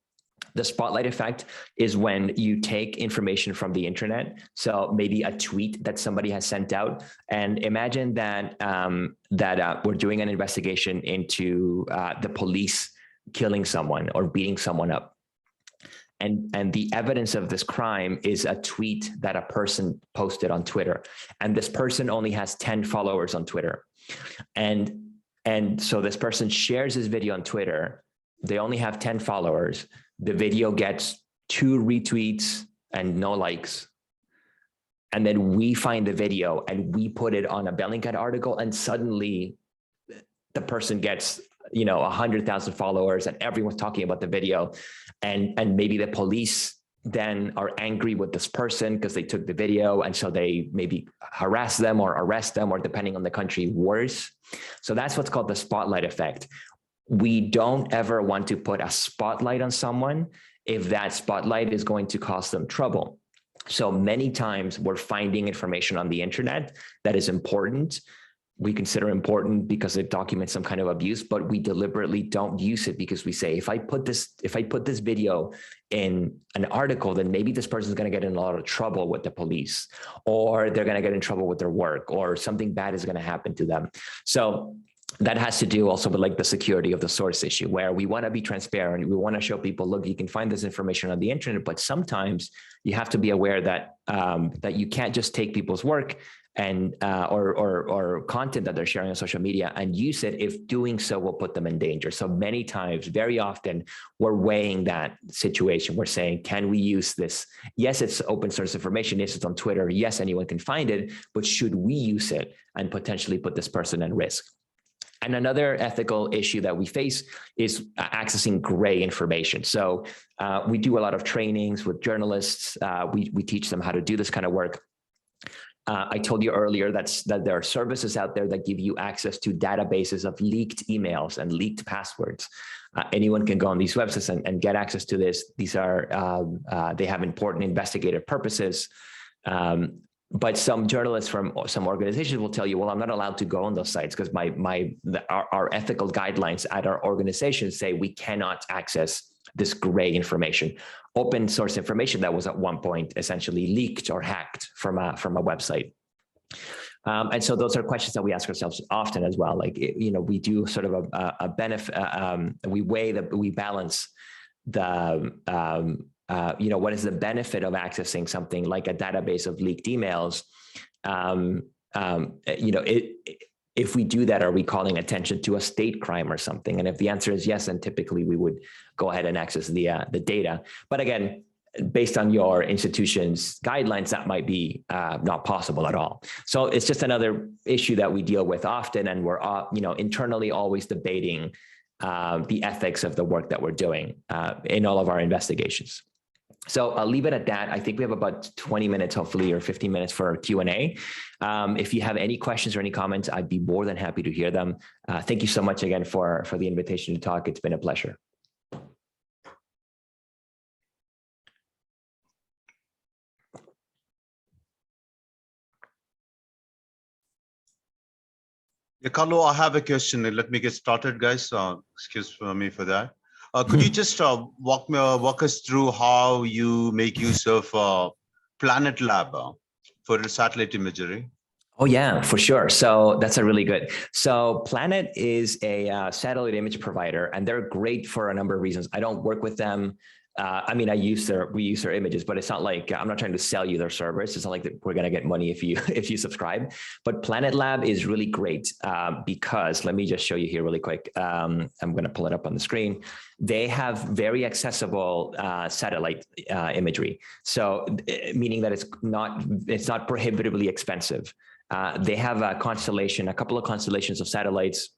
The spotlight effect is when you take information from the internet. So maybe a tweet that somebody has sent out, and imagine that we're doing an investigation into the police killing someone or beating someone up. And the evidence of this crime is a tweet that a person posted on Twitter. And this person only has 10 followers on Twitter. And so this person shares this video on Twitter. They only have 10 followers. The video gets 2 retweets and no likes. And then we find the video and we put it on a Bellingcat article, and suddenly the person gets 100,000 followers and everyone's talking about the video. And maybe the police then are angry with this person because they took the video. And so they maybe harass them or arrest them, or depending on the country, worse. So that's what's called the spotlight effect. We don't ever want to put a spotlight on someone if that spotlight is going to cause them trouble. So many times we're finding information on the internet that is important. We consider important because it documents some kind of abuse, but we deliberately don't use it because we say, if I put this video in an article, then maybe this person is going to get in a lot of trouble with the police, or they're going to get in trouble with their work, or something bad is going to happen to them. So that has to do also with like the security of the source issue, where we want to be transparent. We want to show people, look, you can find this information on the internet, but sometimes you have to be aware that that you can't just take people's work and or content that they're sharing on social media and use it if doing so will put them in danger. So many times, very often, we're weighing that situation. We're saying, can we use this? Yes, it's open source information. Yes, it's on Twitter. Yes, anyone can find it, but should we use it and potentially put this person at risk? And another ethical issue that we face is accessing gray information. So we do a lot of trainings with journalists. We teach them how to do this kind of work. I told you earlier that there are services out there that give you access to databases of leaked emails and leaked passwords. Anyone can go on these websites and get access to this. These are, they have important investigative purposes. But some journalists from some organizations will tell you, well, I'm not allowed to go on those sites because our ethical guidelines at our organization say we cannot access this gray information, open source information that was at one point essentially leaked or hacked from a website. And so those are questions that we ask ourselves often as well. Like, we do sort of a benefit, we balance the, what is the benefit of accessing something like a database of leaked emails? If we do that, are we calling attention to a state crime or something? And if the answer is yes, then typically we would go ahead and access the data. But again, based on your institution's guidelines, that might be not possible at all. So it's just another issue that we deal with often, and we're internally always debating the ethics of the work that we're doing in all of our investigations. So I'll leave it at that. I think we have about 20 minutes, hopefully, or 15 minutes for Q&A. If you have any questions or any comments, I'd be more than happy to hear them. Thank you so much again for the invitation to talk. It's been a pleasure. Carlo, I have a question. Let me get started, guys. Excuse me for that. Could you just walk us through how you make use of Planet Lab for satellite imagery? Oh yeah, for sure. So that's a really good. So Planet is a satellite image provider, and they're great for a number of reasons. I don't work with them I mean, we use their images, but it's not like, I'm not trying to sell you their service. It's not like we're going to get money if you subscribe. But Planet Lab is really great because, let me just show you here really quick. I'm going to pull it up on the screen. They have very accessible satellite imagery. So meaning that it's not prohibitively expensive. They have a couple of constellations of satellites,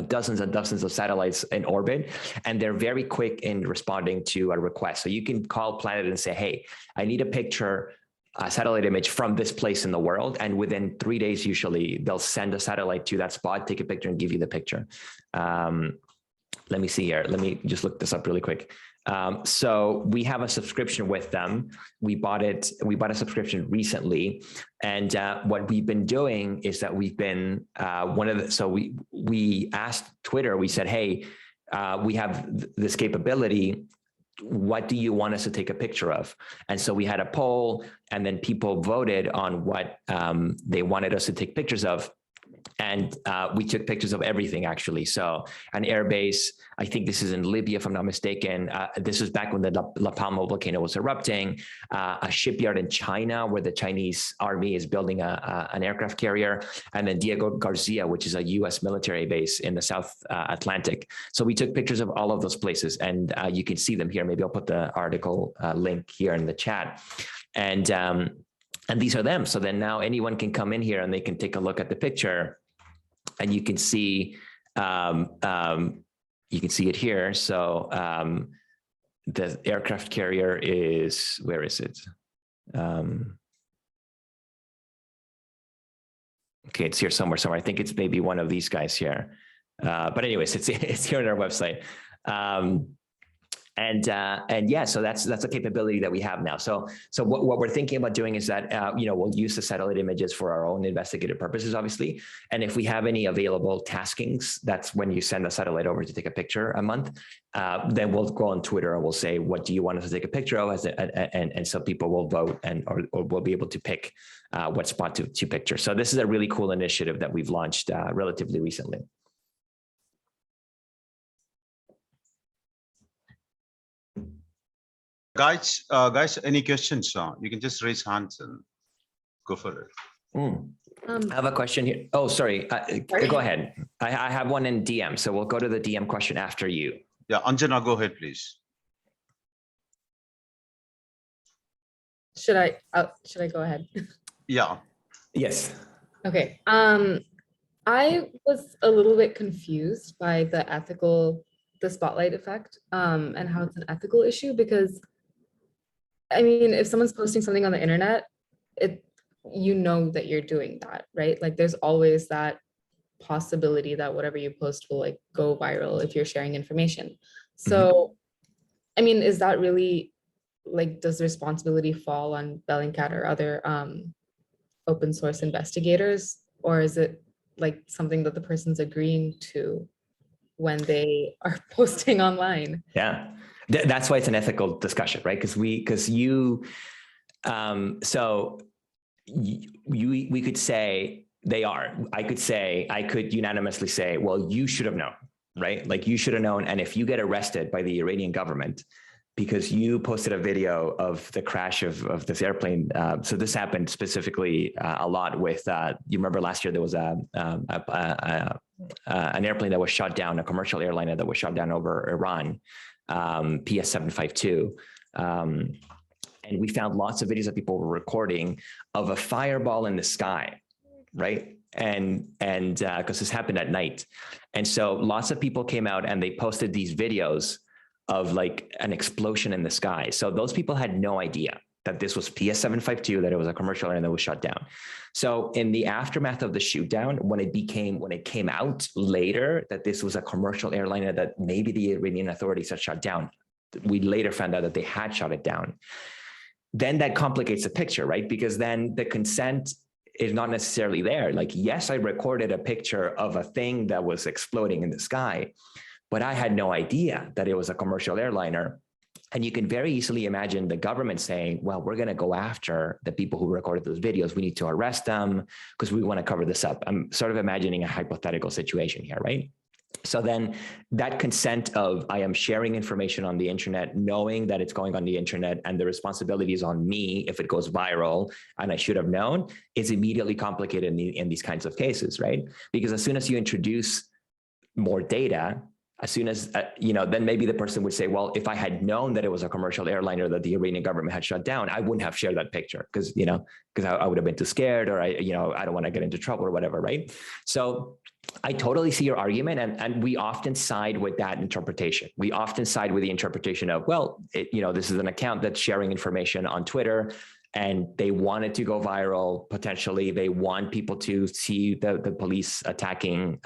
dozens and dozens of satellites in orbit, and they're very quick in responding to a request. So you can call Planet and say, hey, I need a satellite image from this place in the world. And within 3 days, usually they'll send a satellite to that spot, take a picture and give you the picture. Let me see here. Let me just look this up really quick. So we have a subscription with them. We bought a subscription recently. And what we've been doing is that we've been, we asked Twitter, we said, hey, we have this capability. What do you want us to take a picture of? And so we had a poll, and then people voted on what they wanted us to take pictures of. And we took pictures of everything, actually. So an airbase, I think this is in Libya, if I'm not mistaken. This was back when the La Palma volcano was erupting. A shipyard in China where the Chinese army is building an aircraft carrier. And then Diego Garcia, which is a US military base in the South Atlantic. So we took pictures of all of those places, and you can see them here. Maybe I'll put the article link here in the chat. And these are them. So then now anyone can come in here and they can take a look at the picture, and you can see it here. So the aircraft carrier is, where is it? Okay, it's here somewhere. I think it's maybe one of these guys here. But anyways, it's here on our website. And yeah, so that's a capability that we have now. So what we're thinking about doing is that we'll use the satellite images for our own investigative purposes, obviously. And if we have any available taskings, that's when you send a satellite over to take a picture a month. Then we'll go on Twitter and we'll say, what do you want us to take a picture of? And so people will vote or we'll be able to pick what spot to picture. So this is a really cool initiative that we've launched relatively recently. Guys, any questions? You can just raise hands and go for it. I have a question here. Oh, sorry. Go ahead. I have one in DM, so we'll go to the DM question after you. Yeah, Anjana, go ahead, please. Should I go ahead? Yeah. Yes. Okay. I was a little bit confused by the spotlight effect, and how it's an ethical issue, because I mean, if someone's posting something on the internet, you know that you're doing that, right? Like there's always that possibility that whatever you post will like go viral if you're sharing information. So, I mean, is that really like, does the responsibility fall on Bellingcat or other open source investigators, or is it like something that the person's agreeing to when they are posting online? Yeah, that's why it's an ethical discussion, right? We could say they are. I could unanimously say, well, you should have known, right? Like you should have known. And if you get arrested by the Iranian government because you posted a video of the crash of this airplane. So this happened specifically a lot with, you remember last year there was an airplane that was shot down, a commercial airliner that was shot down over Iran, PS752. And we found lots of videos that people were recording of a fireball in the sky, right? And because this happened at night. And so lots of people came out and they posted these videos of like an explosion in the sky. So those people had no idea that this was PS752, that it was a commercial airline that was shut down. So in the aftermath of the shoot down, when it came out later that this was a commercial airliner that maybe the Iranian authorities had shut down, we later found out that they had shut it down. Then that complicates the picture, right? Because then the consent is not necessarily there. Like, yes, I recorded a picture of a thing that was exploding in the sky, but I had no idea that it was a commercial airliner. And you can very easily imagine the government saying, well, we're going to go after the people who recorded those videos. We need to arrest them because we want to cover this up. I'm sort of imagining a hypothetical situation here, right? So then that consent of I am sharing information on the internet, knowing that it's going on the internet and the responsibility is on me if it goes viral and I should have known, is immediately complicated in these kinds of cases, right? Because as soon as you introduce more data, as soon as, then maybe the person would say, well, if I had known that it was a commercial airliner that the Iranian government had shut down, I wouldn't have shared that picture because, I would have been too scared, or I don't want to get into trouble or whatever, right? So I totally see your argument, and we often side with that interpretation. We often side with the interpretation of, well, this is an account that's sharing information on Twitter, and they want it to go viral. Potentially, they want people to see the police attacking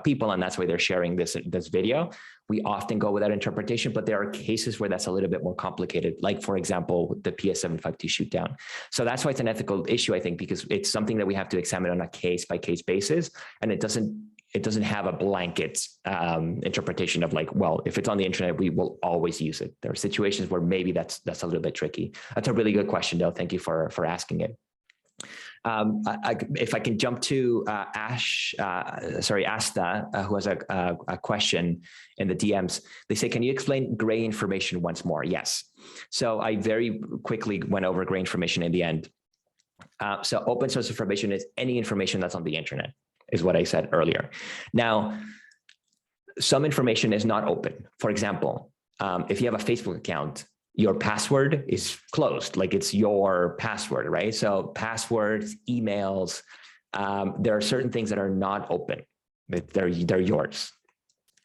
people, and that's why they're sharing this video. We often go with that interpretation, but there are cases where that's a little bit more complicated, like, for example, the PS752 shoot down. So that's why it's an ethical issue, I think, because it's something that we have to examine on a case-by-case basis, and it doesn't have a blanket interpretation of like, well, if it's on the internet, we will always use it. There are situations where maybe that's a little bit tricky. That's a really good question, though. Thank you for asking it. If I can jump to Asta, who has a question in the DMs. They say, can you explain gray information once more? Yes. So I very quickly went over gray information in the end. So open source information is any information that's on the internet, is what I said earlier. Now, some information is not open. For example, if you have a Facebook account, your password is closed, like it's your password, right? So passwords, emails, there are certain things that are not open, but they're yours.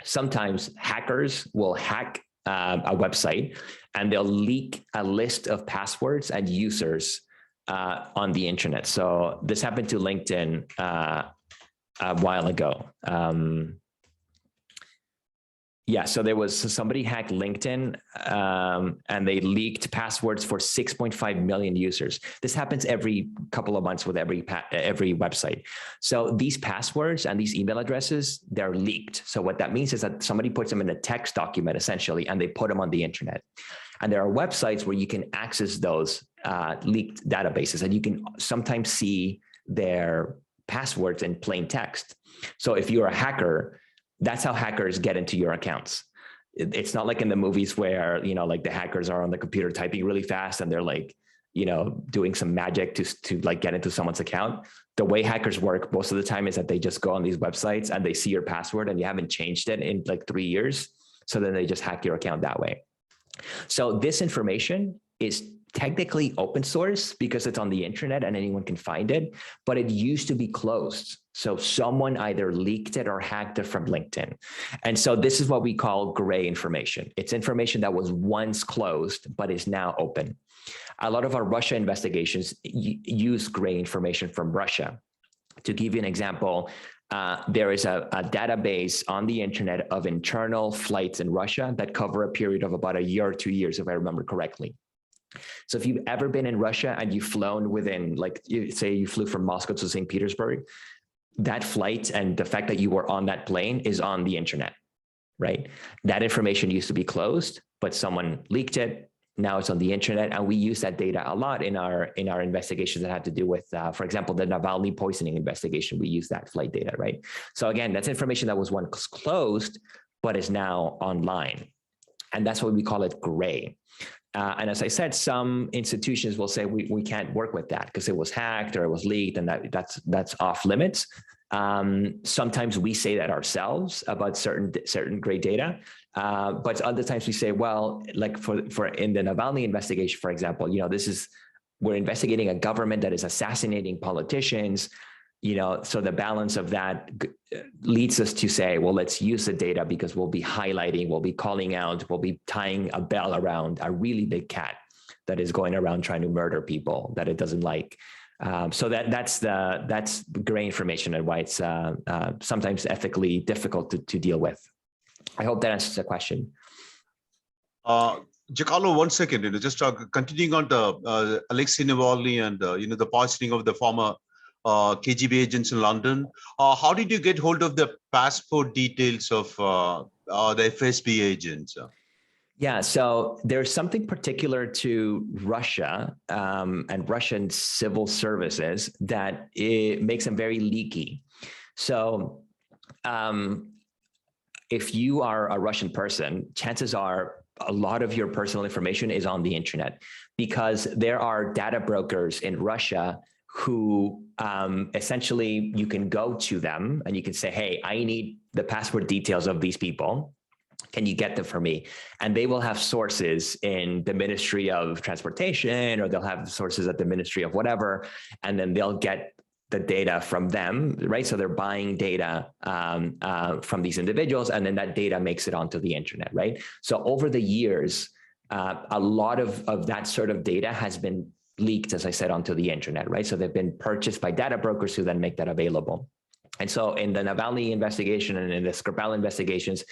Sometimes hackers will hack a website and they'll leak a list of passwords and users on the internet. So this happened to LinkedIn a while ago. So there was somebody hacked LinkedIn and they leaked passwords for 6.5 million users. This happens every couple of months with every website. So these passwords and these email addresses, they're leaked. So what that means is that somebody puts them in a text document essentially, and they put them on the internet. And there are websites where you can access those leaked databases, and you can sometimes see their passwords in plain text. So if you're a hacker, that's how hackers get into your accounts. It's not like in the movies where, like the hackers are on the computer typing really fast and they're like, doing some magic to like get into someone's account. The way hackers work most of the time is that they just go on these websites and they see your password and you haven't changed it in like 3 years. So then they just hack your account that way. So this information is technically open source because it's on the internet and anyone can find it, but it used to be closed. So someone either leaked it or hacked it from LinkedIn. And so this is what we call gray information. It's information that was once closed, but is now open. A lot of our Russia investigations use gray information from Russia. To give you an example, there is a database on the internet of internal flights in Russia that cover a period of about a year or 2 years, if I remember correctly. So if you've ever been in Russia and you've flown within, like, say you flew from Moscow to St. Petersburg, that flight and the fact that you were on that plane is on the internet, right? That information used to be closed, but someone leaked it. Now it's on the internet, and we use that data a lot in our investigations that had to do with, for example, the Navalny poisoning investigation. We use that flight data, right? So again, that's information that was once closed, but is now online, and that's why we call it gray. And as I said, some institutions will say we can't work with that because it was hacked or it was leaked, and that's off limits. Sometimes we say that ourselves about certain gray data, but other times we say, well, like for in the Navalny investigation, for example, we're investigating a government that is assassinating politicians. So the balance of that leads us to say, well, let's use the data because we'll be highlighting, we'll be calling out, we'll be tying a bell around a really big cat that is going around trying to murder people that it doesn't like. So that's gray information and why it's sometimes ethically difficult to deal with. I hope that answers the question. Giancarlo, 1 second, just continuing on the Alexei Navalny and the poisoning of the former KGB agents in London. How did you get hold of the passport details of the FSB agents? Yeah, so there's something particular to Russia and Russian civil services that it makes them very leaky. So if you are a Russian person, chances are a lot of your personal information is on the internet, because there are data brokers in Russia who essentially you can go to them and you can say, hey, I need the passport details of these people. Can you get them for me? And they will have sources in the Ministry of Transportation, or they'll have sources at the Ministry of whatever, and then they'll get the data from them, right? So they're buying data from these individuals, and then that data makes it onto the internet, right? So over the years, a lot of that sort of data has been leaked, as I said, onto the internet, right? So they've been purchased by data brokers who then make that available. And so in the Navalny investigation and in the Skripal investigations,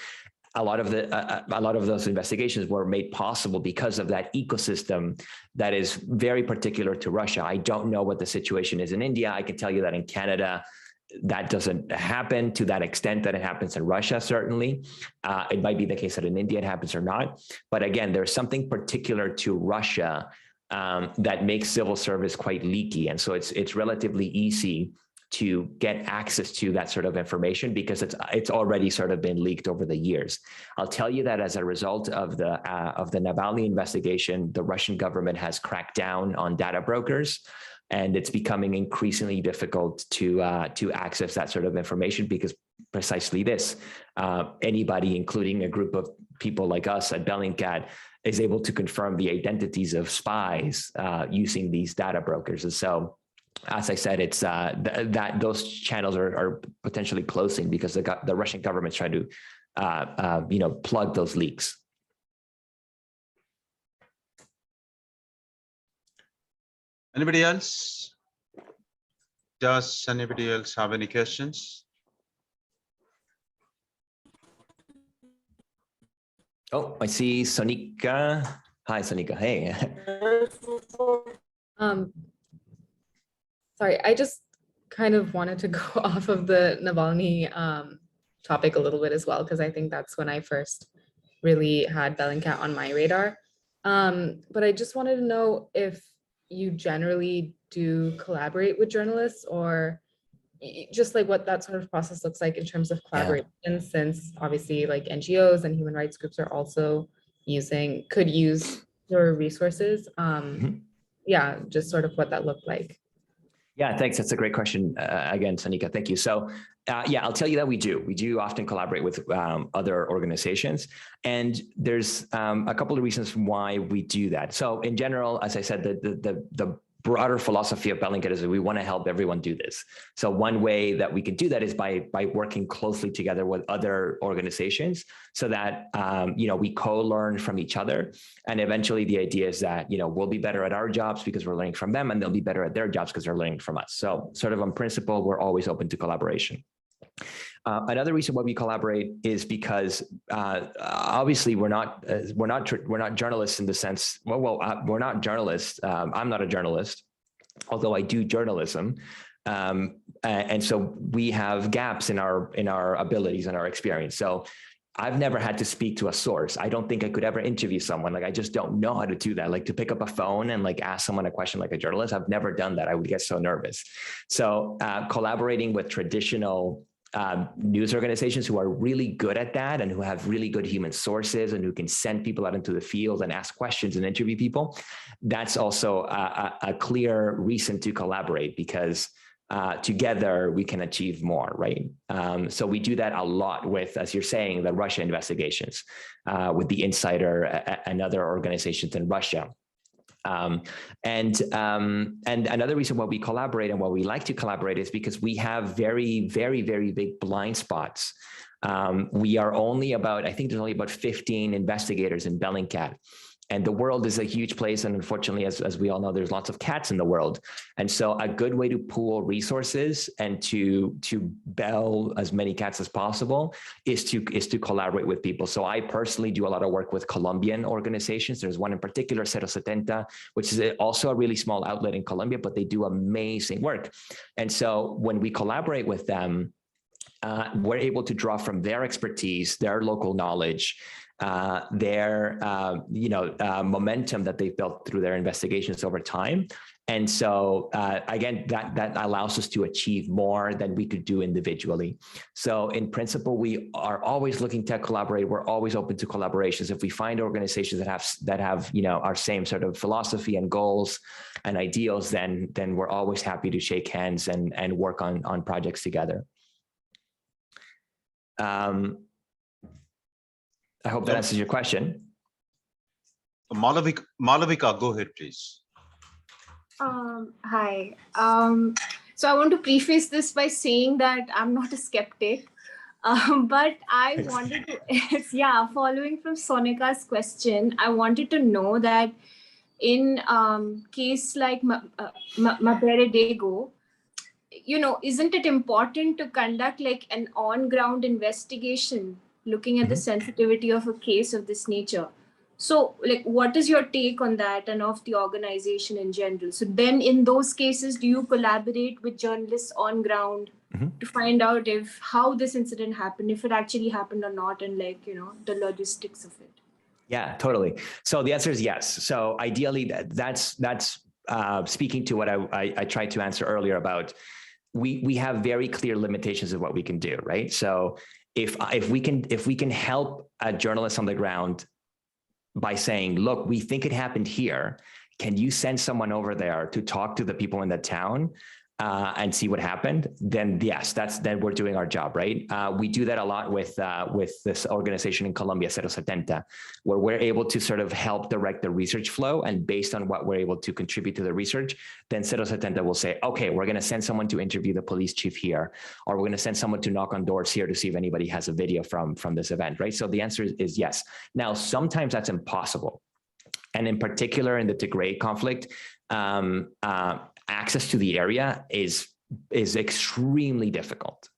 a lot of those investigations were made possible because of that ecosystem that is very particular to Russia. I don't know what the situation is in India. I can tell you that in Canada, that doesn't happen to that extent that it happens in Russia, certainly. It might be the case that in India it happens or not. But again, there's something particular to Russia that makes civil service quite leaky. And so it's relatively easy to get access to that sort of information because it's already sort of been leaked over the years. I'll tell you that as a result of the Navalny investigation, the Russian government has cracked down on data brokers, and it's becoming increasingly difficult to access that sort of information because precisely this, anybody, including a group of people like us at Bellingcat, is able to confirm the identities of spies using these data brokers. And so, as I said, it's that those channels are potentially closing because the Russian government's trying to, plug those leaks. Anybody else? Does anybody else have any questions? Oh, I see Sonika. Hi, Sonika. Hey. Sorry, I just kind of wanted to go off of the Navalny topic a little bit as well, because I think that's when I first really had Bellingcat on my radar. But I just wanted to know if you generally do collaborate with journalists, or just like what that sort of process looks like in terms of collaboration, since obviously like NGOs and human rights groups are also could use your resources. Yeah, just sort of what that looked like. Yeah, thanks. That's a great question. Again, Sonika, thank you. So yeah, I'll tell you that we do often collaborate with other organizations. And there's a couple of reasons why we do that. So in general, as I said, the broader philosophy of Bellingcat is that we want to help everyone do this. So one way that we can do that is by working closely together with other organizations so that, we co-learn from each other. And eventually the idea is that, we'll be better at our jobs because we're learning from them, and they'll be better at their jobs because they're learning from us. So sort of on principle, we're always open to collaboration. Another reason why we collaborate is because obviously we're not journalists in the sense. We're not journalists. I'm not a journalist, although I do journalism, and so we have gaps in our abilities and our experience. So I've never had to speak to a source. I don't think I could ever interview someone. Like, I just don't know how to do that. Like, to pick up a phone and like ask someone a question like a journalist, I've never done that. I would get so nervous. So collaborating with traditional news organizations who are really good at that and who have really good human sources and who can send people out into the field and ask questions and interview people, that's also a clear reason to collaborate, because together we can achieve more, right? So we do that a lot with, as you're saying, the Russia investigations, with the Insider and other organizations in Russia. And another reason why we collaborate and why we like to collaborate is because we have very, very, very big blind spots. We are only I think there's only about 15 investigators in Bellingcat. And the world is a huge place. And unfortunately, as we all know, there's lots of cats in the world. And so a good way to pool resources and to bell as many cats as possible is to collaborate with people. So I personally do a lot of work with Colombian organizations. There's one in particular, 070, which is also a really small outlet in Colombia, but they do amazing work. And so when we collaborate with them, we're able to draw from their expertise, their local knowledge, their momentum that they've built through their investigations over time, And so again, that allows us to achieve more than we could do individually. So in principle, we are always looking to collaborate. We're always open to collaborations. If we find organizations that have our same sort of philosophy and goals and ideals, then we're always happy to shake hands and work on projects together. I hope that answers your question. Malavika, go ahead, please. Hi. So I want to preface this by saying that I'm not a skeptic, but I wanted to, following from Sonika's question, I wanted to know that in case like Maperedego, isn't it important to conduct like an on-ground investigation looking at the sensitivity of a case of this nature? So like, what is your take on that and of the organization in general? So then in those cases, do you collaborate with journalists on ground to find out how this incident happened, if it actually happened or not, and like, the logistics of it? Yeah, totally. So the answer is yes. So ideally, that's speaking to what I tried to answer earlier about, we have very clear limitations of what we can do, right? So if we can help a journalist on the ground by saying, look, we think it happened here. Can you send someone over there to talk to the people in the town and see what happened? Then yes, then we're doing our job, right? We do that a lot with this organization in Colombia, 070, where we're able to sort of help direct the research flow, and based on what we're able to contribute to the research, then 070 will say, okay, we're going to send someone to interview the police chief here, or we're going to send someone to knock on doors here to see if anybody has a video from this event, right? So the answer is yes. Now, sometimes that's impossible. And in particular, in the Tigray conflict, access to the area is extremely difficult.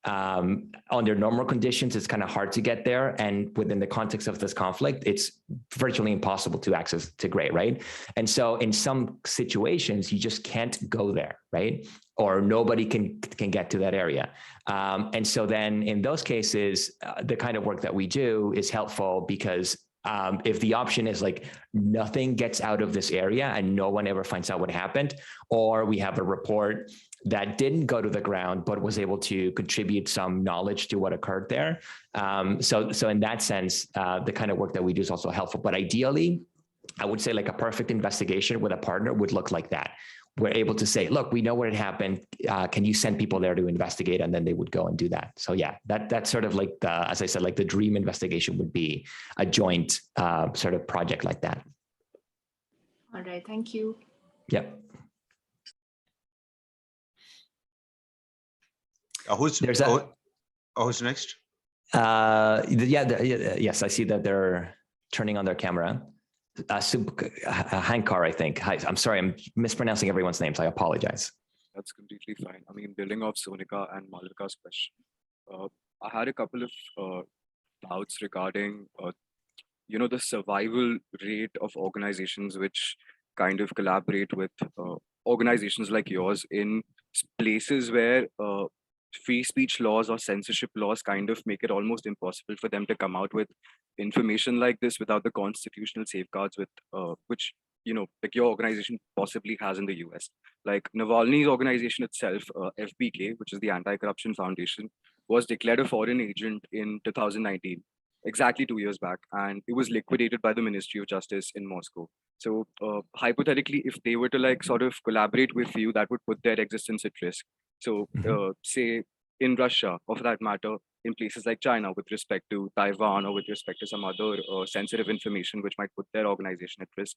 Under normal conditions, it's kind of hard to get there. And within the context of this conflict, it's virtually impossible to access Tigray, right? And so in some situations, you just can't go there, right? Or nobody can get to that area. And so then in those cases, the kind of work that we do is helpful, because if the option is like nothing gets out of this area and no one ever finds out what happened, or we have a report that didn't go to the ground but was able to contribute some knowledge to what occurred there. So in that sense, the kind of work that we do is also helpful. But ideally, I would say like a perfect investigation with a partner would look like that. We're able to say, look, we know where it happened. Can you send people there to investigate? And then they would go and do that. So yeah, that's sort of like as I said, like the dream investigation would be a joint sort of project like that. All right, thank you. Yep. Who's next? Yes, I see that they're turning on their camera. Giancarlo, I think. Hi, I'm sorry, I'm mispronouncing everyone's names. I apologize. That's completely fine. I mean, building off Sonika and Malavika's question, I had a couple of doubts regarding, the survival rate of organizations which kind of collaborate with organizations like yours in places where free speech laws or censorship laws kind of make it almost impossible for them to come out with information like this without the constitutional safeguards with which like your organization possibly has in the US. Like Navalny's organization itself, FBK, which is the Anti-Corruption Foundation, was declared a foreign agent in 2019, exactly 2 years back, and it was liquidated by the Ministry of Justice in Moscow. So hypothetically, if they were to like sort of collaborate with you, that would put their existence at risk. So say in Russia, or for that matter, in places like China with respect to Taiwan, or with respect to some other sensitive information which might put their organization at risk,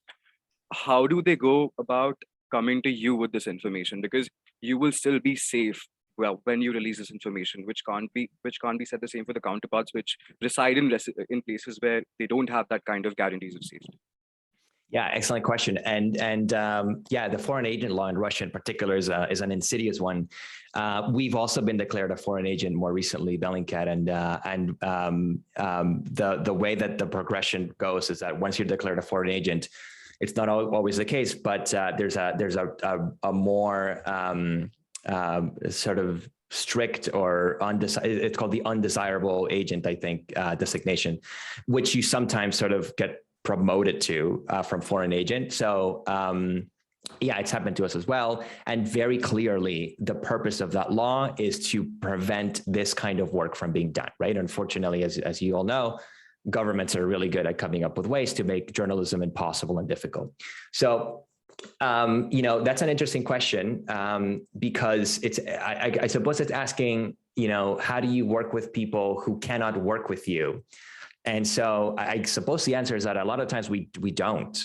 how do they go about coming to you with this information? Because you will still be safe when you release this information, which can't be said the same for the counterparts which reside in places where they don't have that kind of guarantees of safety. Yeah, excellent question. And yeah, the foreign agent law in Russia in particular is an insidious one. We've also been declared a foreign agent more recently, Bellingcat, and the way that the progression goes is that once you're declared a foreign agent, it's not always the case, but there's a more sort of strict or it's called the undesirable agent, I think, designation, which you sometimes sort of get promoted to from foreign agent. So Yeah, it's happened to us as well. And very clearly, the purpose of that law is to prevent this kind of work from being done, right? Unfortunately, as you all know, governments are really good at coming up with ways to make journalism impossible and difficult. So, that's an interesting question, because I suppose it's asking, how do you work with people who cannot work with you? And so I suppose the answer is that a lot of times we don't.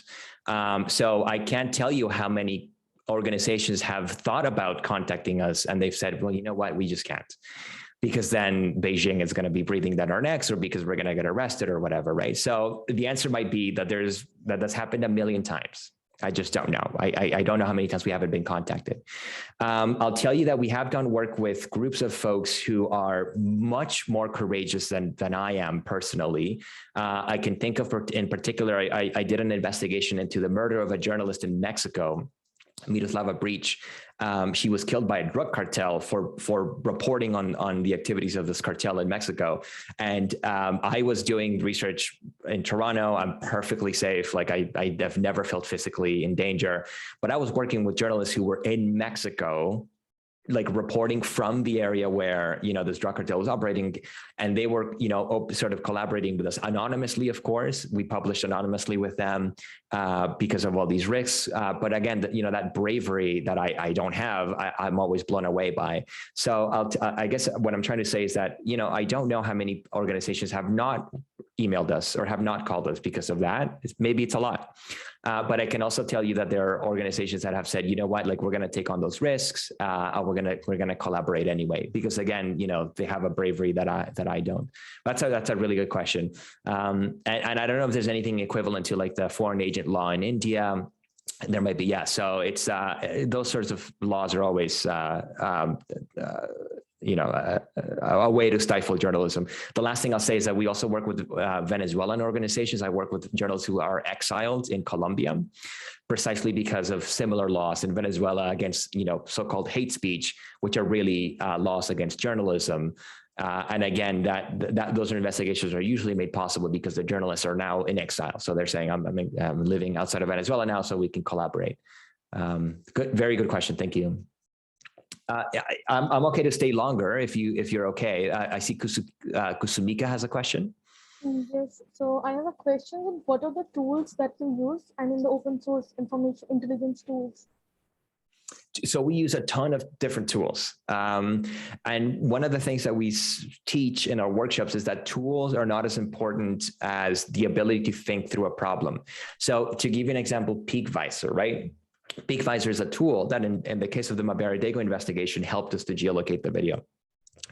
So I can't tell you how many organizations have thought about contacting us and they've said, well, you know what, we just can't, because then Beijing is going to be breathing down our necks, or because we're going to get arrested or whatever, right? So the answer might be that that's happened a million times. I just don't know. I don't know how many times we haven't been contacted. I'll tell you that we have done work with groups of folks who are much more courageous than I am personally. I can think of, in particular, I did an investigation into the murder of a journalist in Mexico, Miroslava Breach. She was killed by a drug cartel for reporting on the activities of this cartel in Mexico. And I was doing research in Toronto. I'm perfectly safe. Like I have never felt physically in danger, but I was working with journalists who were in Mexico, like reporting from the area where, this drug cartel was operating, and they were, sort of collaborating with us anonymously. Of course, we published anonymously with them because of all these risks. But again, that bravery that I don't have, I'm always blown away by. So I guess what I'm trying to say is that, I don't know how many organizations have not emailed us or have not called us because of that. Maybe it's a lot. But I can also tell you that there are organizations that have said, you know what, like we're going to take on those risks, we're going to collaborate anyway, because again, they have a bravery that I don't. That's a really good question, and I don't know if there's anything equivalent to like the foreign agent law in India. There might be, yeah. So it's those sorts of laws are always a way to stifle journalism. The last thing I'll say is that we also work with Venezuelan organizations. I work with journalists who are exiled in Colombia, precisely because of similar laws in Venezuela against, so-called hate speech, which are really laws against journalism. And again, those investigations are usually made possible because the journalists are now in exile. So they're saying, I'm living outside of Venezuela now, so we can collaborate. Very good question. Thank you. I'm okay to stay longer if you're okay. I see Kusumika has a question. Yes, so I have a question. What are the tools that you use and in the open source information intelligence tools? So we use a ton of different tools. And one of the things that we teach in our workshops is that tools are not as important as the ability to think through a problem. So to give you an example, PeakVisor, right? PeakVisor is a tool that in the case of the Mabaradego investigation helped us to geolocate the video.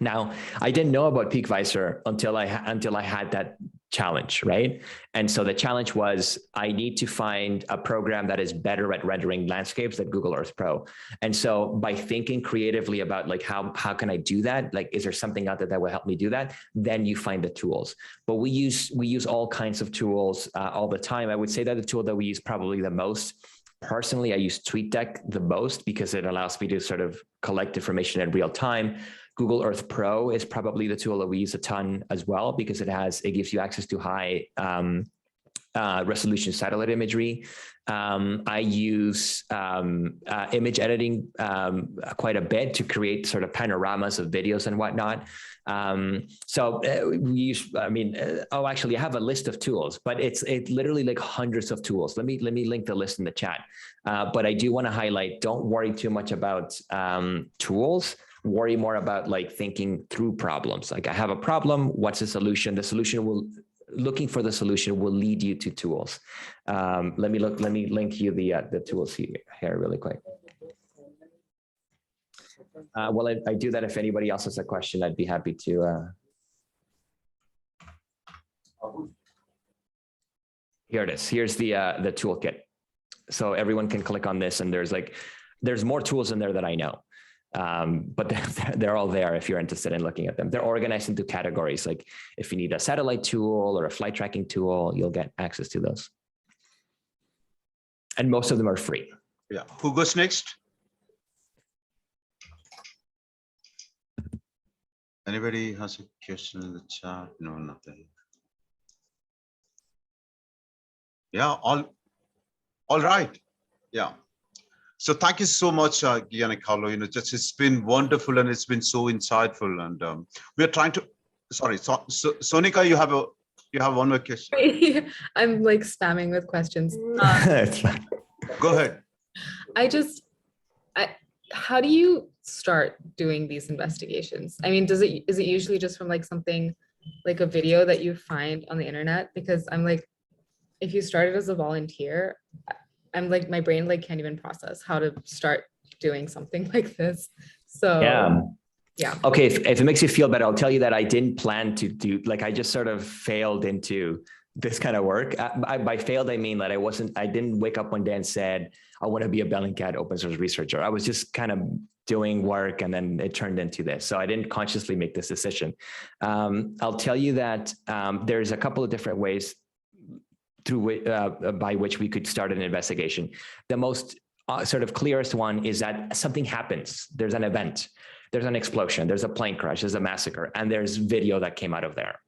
Now, I didn't know about PeakVisor until I had that challenge, right? And so the challenge was, I need to find a program that is better at rendering landscapes than Google Earth Pro. And so by thinking creatively about like, how can I do that? Like, is there something out there that will help me do that? Then you find the tools. But we use all kinds of tools all the time. I would say that the tool that we use probably the most, personally, I use TweetDeck the most because it allows me to sort of collect information in real time. Google Earth Pro is probably the tool that we use a ton as well, because it gives you access to high resolution satellite imagery. I use image editing quite a bit to create sort of panoramas of videos and whatnot. So we use, actually I have a list of tools, but it's literally like hundreds of tools. Let me link the list in the chat. But I do want to highlight, don't worry too much about tools. Worry more about like thinking through problems. Like, I have a problem, what's the solution? Looking for the solution will lead you to tools. Let me link you the tools here really quick. Well, I do that. If anybody else has a question, I'd be happy to. Here it is. Here's the toolkit. So everyone can click on this, and there's more tools in there that I know. But they're all there if you're interested in looking at them. They're organized into categories. Like if you need a satellite tool or a flight tracking tool, you'll get access to those. And most of them are free. Yeah. Who goes next? Anybody has a question in the chat? No, nothing. Yeah, all right. Yeah. So thank you so much, Giancarlo. It's been wonderful and it's been so insightful. And we are trying to. Sorry, Sonika, you have one more question. I'm like spamming with questions. It's fine. Go ahead. How do you start doing these investigations? I mean, is it usually just from like something like a video that you find on the internet? Because I'm like, if you started as a volunteer, I'm like, my brain like can't even process how to start doing something like this. So yeah. Okay, if it makes you feel better, I'll tell you that I didn't plan to do, like, I just sort of failed into this kind of work. By failed, I mean that I didn't wake up one day and said, I want to be a Bellingcat open source researcher. I was just kind of doing work and then it turned into this. So I didn't consciously make this decision. I'll tell you that there's a couple of different ways by which we could start an investigation. The most sort of clearest one is that something happens. There's an event, there's an explosion, there's a plane crash, there's a massacre, and there's video that came out of there.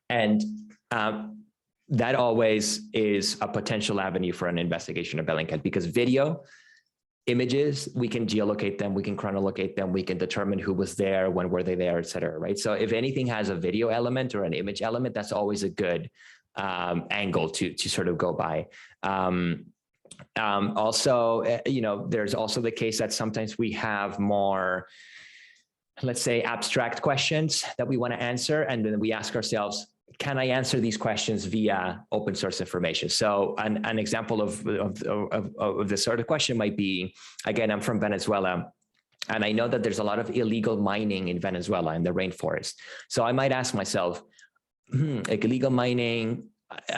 And that always is a potential avenue for an investigation of Bellingcat, because video, images, we can geolocate them, we can chronolocate them, we can determine who was there, when were they there, et cetera, right? So if anything has a video element or an image element, that's always a good angle to sort of go by. Also, there's also the case that sometimes we have more, let's say, abstract questions that we want to answer, and then we ask ourselves, can I answer these questions via open source information? So an example of this sort of question might be, again, I'm from Venezuela, and I know that there's a lot of illegal mining in Venezuela in the rainforest. So I might ask myself, like illegal mining,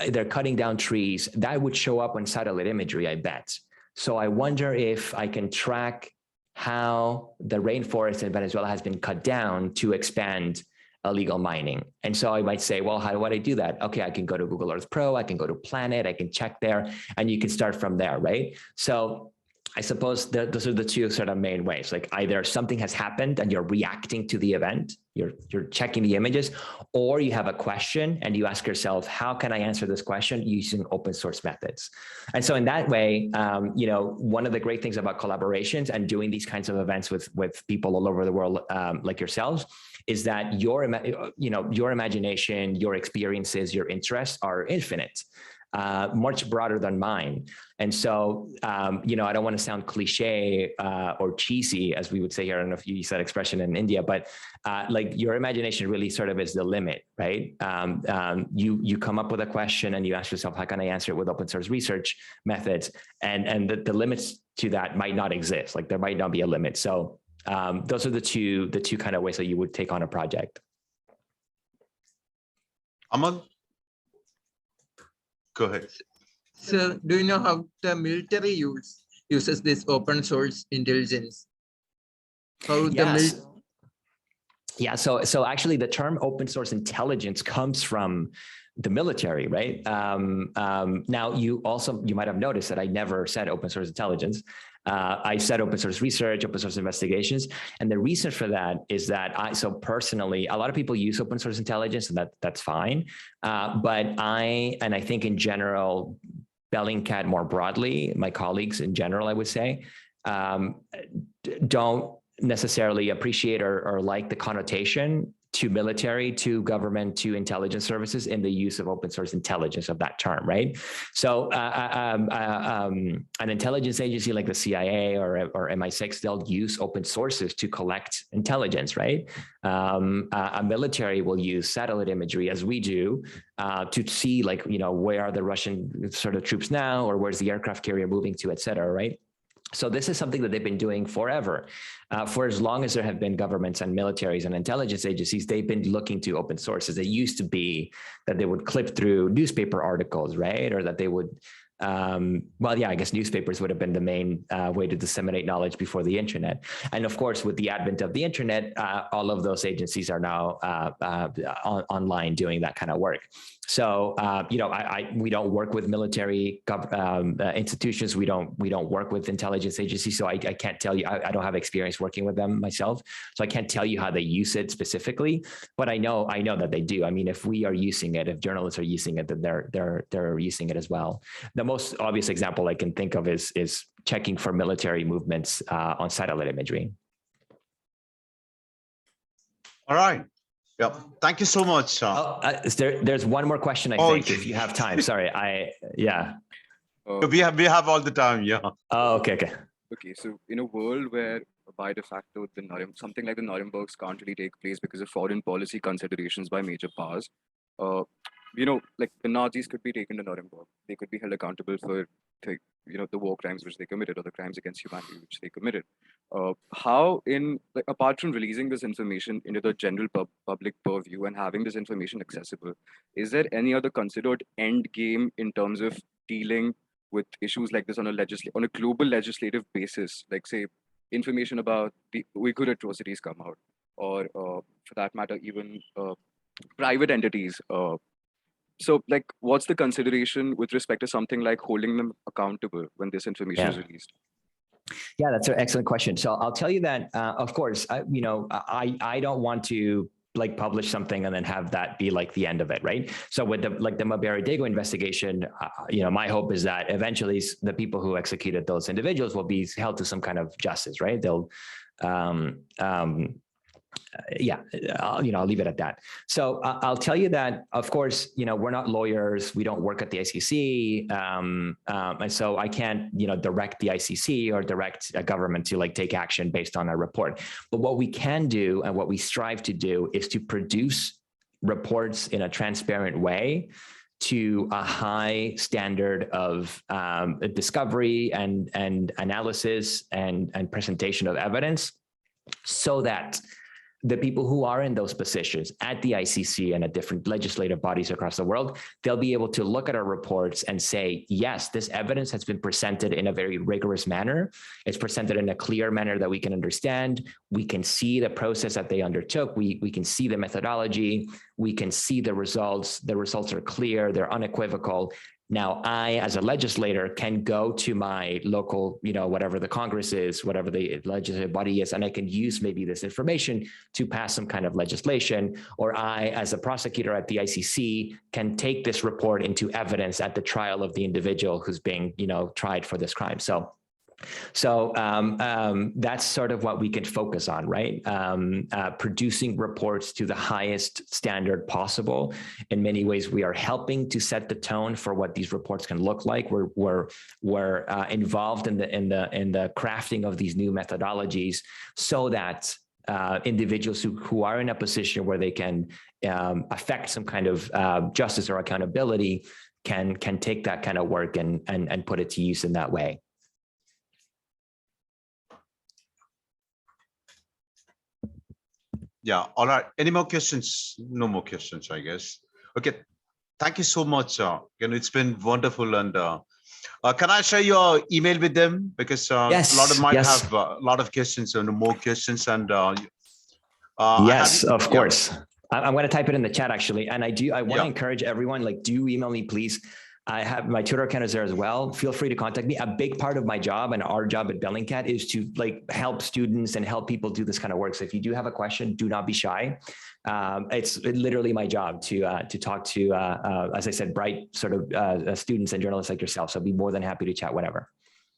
they're cutting down trees, that would show up on satellite imagery, I bet. So I wonder if I can track how the rainforest in Venezuela has been cut down to expand illegal mining. And so I might say, well, how do I do that? Okay, I can go to Google Earth Pro, I can go to Planet, I can check there, and you can start from there, right? So I suppose those are the two sort of main ways. Like either something has happened and you're reacting to the event, you're checking the images, or you have a question and you ask yourself, how can I answer this question using open source methods? And so in that way, one of the great things about collaborations and doing these kinds of events with people all over the world, like yourselves, is that your imagination, your experiences, your interests are infinite. Much broader than mine. And so, I don't want to sound cliche or cheesy, as we would say here. I don't know if you use that expression in India, but like your imagination really sort of is the limit, right? You come up with a question and you ask yourself, how can I answer it with open source research methods? And the limits to that might not exist. Like there might not be a limit. So those are the two kind of ways that you would take on a project. Amal? Go ahead. So do you know how the military uses this open source intelligence? So actually the term open source intelligence comes from the military, right? Now you might have noticed that I never said open source intelligence. I said open source research, open source investigations. And the reason for that is that personally, a lot of people use open source intelligence, and that's fine. But I think in general, Bellingcat more broadly, my colleagues in general, I would say, don't necessarily appreciate or like the connotation to military, to government, to intelligence services in the use of open source intelligence of that term, right? So an intelligence agency like the CIA or MI6, they'll use open sources to collect intelligence, right? A military will use satellite imagery, as we do, to see where are the Russian sort of troops now, or where's the aircraft carrier moving to, et cetera, right? So this is something that they've been doing forever. For as long as there have been governments and militaries and intelligence agencies, they've been looking to open sources. It used to be that they would clip through newspaper articles, right? Or that they would, I guess newspapers would have been the main way to disseminate knowledge before the internet. And of course, with the advent of the internet, all of those agencies are now online doing that kind of work. So, we don't work with military institutions. We don't work with intelligence agencies. So I can't tell you, I don't have experience working with them myself. So I can't tell you how they use it specifically, but I know that they do. I mean, if we are using it, if journalists are using it, then they're using it as well. The most obvious example I can think of is checking for military movements on satellite imagery. All right. Yeah. Thank you so much. There's one more question, I think, if you have time. Sorry, yeah. We have all the time. Yeah. Oh, okay. Okay, so in a world where by de facto something like the Nurembergs can't really take place because of foreign policy considerations by major powers, like the Nazis could be taken to Nuremberg. They could be held accountable for the war crimes which they committed or the crimes against humanity which they committed. How apart from releasing this information into the general public purview and having this information accessible, is there any other considered end game in terms of dealing with issues like this on a global legislative basis, like say information about the Uyghur atrocities come out, or for that matter, even private entities. So like, what's the consideration with respect to something like holding them accountable when this information is released? Yeah, that's an excellent question. So I'll tell you that, of course, I don't want to like publish something and then have that be like the end of it, right? So with the Mabaridego investigation, my hope is that eventually the people who executed those individuals will be held to some kind of justice, right? They'll, I'll leave it at that. So I'll tell you that, of course, we're not lawyers. We don't work at the ICC. And so I can't, direct the ICC or direct a government to like take action based on a report. But what we can do and what we strive to do is to produce reports in a transparent way to a high standard of discovery and analysis and presentation of evidence, so that the people who are in those positions at the ICC and at different legislative bodies across the world, they'll be able to look at our reports and say, yes, this evidence has been presented in a very rigorous manner. It's presented in a clear manner that we can understand. We can see the process that they undertook. We can see the methodology. We can see the results. The results are clear. They're unequivocal. Now, I, as a legislator, can go to my local, whatever the Congress is, whatever the legislative body is, and I can use maybe this information to pass some kind of legislation. Or I, as a prosecutor at the ICC, can take this report into evidence at the trial of the individual who's being, tried for this crime. So that's sort of what we can focus on, right? Producing reports to the highest standard possible. In many ways, we are helping to set the tone for what these reports can look like. We're involved in the crafting of these new methodologies, so that individuals who are in a position where they can affect some kind of justice or accountability can take that kind of work and put it to use in that way. Yeah. All right. Any more questions? No more questions, I guess. Okay. Thank you so much. It's been wonderful. And can I share your email with them? Because yes, a lot of might have a lot of questions and more questions. And yes, of course. I'm going to type it in the chat, actually. And I want to encourage everyone, do email me, please. I have my Twitter account is there as well. Feel free to contact me. A big part of my job and our job at Bellingcat is to help students and help people do this kind of work. So if you do have a question, do not be shy. It's literally my job to talk to, as I said, bright sort of students and journalists like yourself. So I'll be more than happy to chat whenever.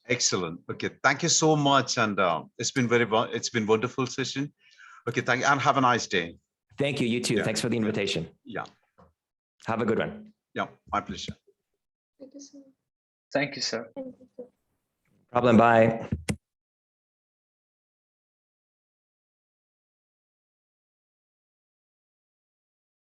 Excellent. Okay. Thank you so much. And it's been wonderful session. Okay. Thank you. And have a nice day. Thank you. You too. Yeah. Thanks for the invitation. Yeah. Have a good one. Yeah. My pleasure. Thank you, sir. Thank you, sir. Thank you, sir. Problem. Bye.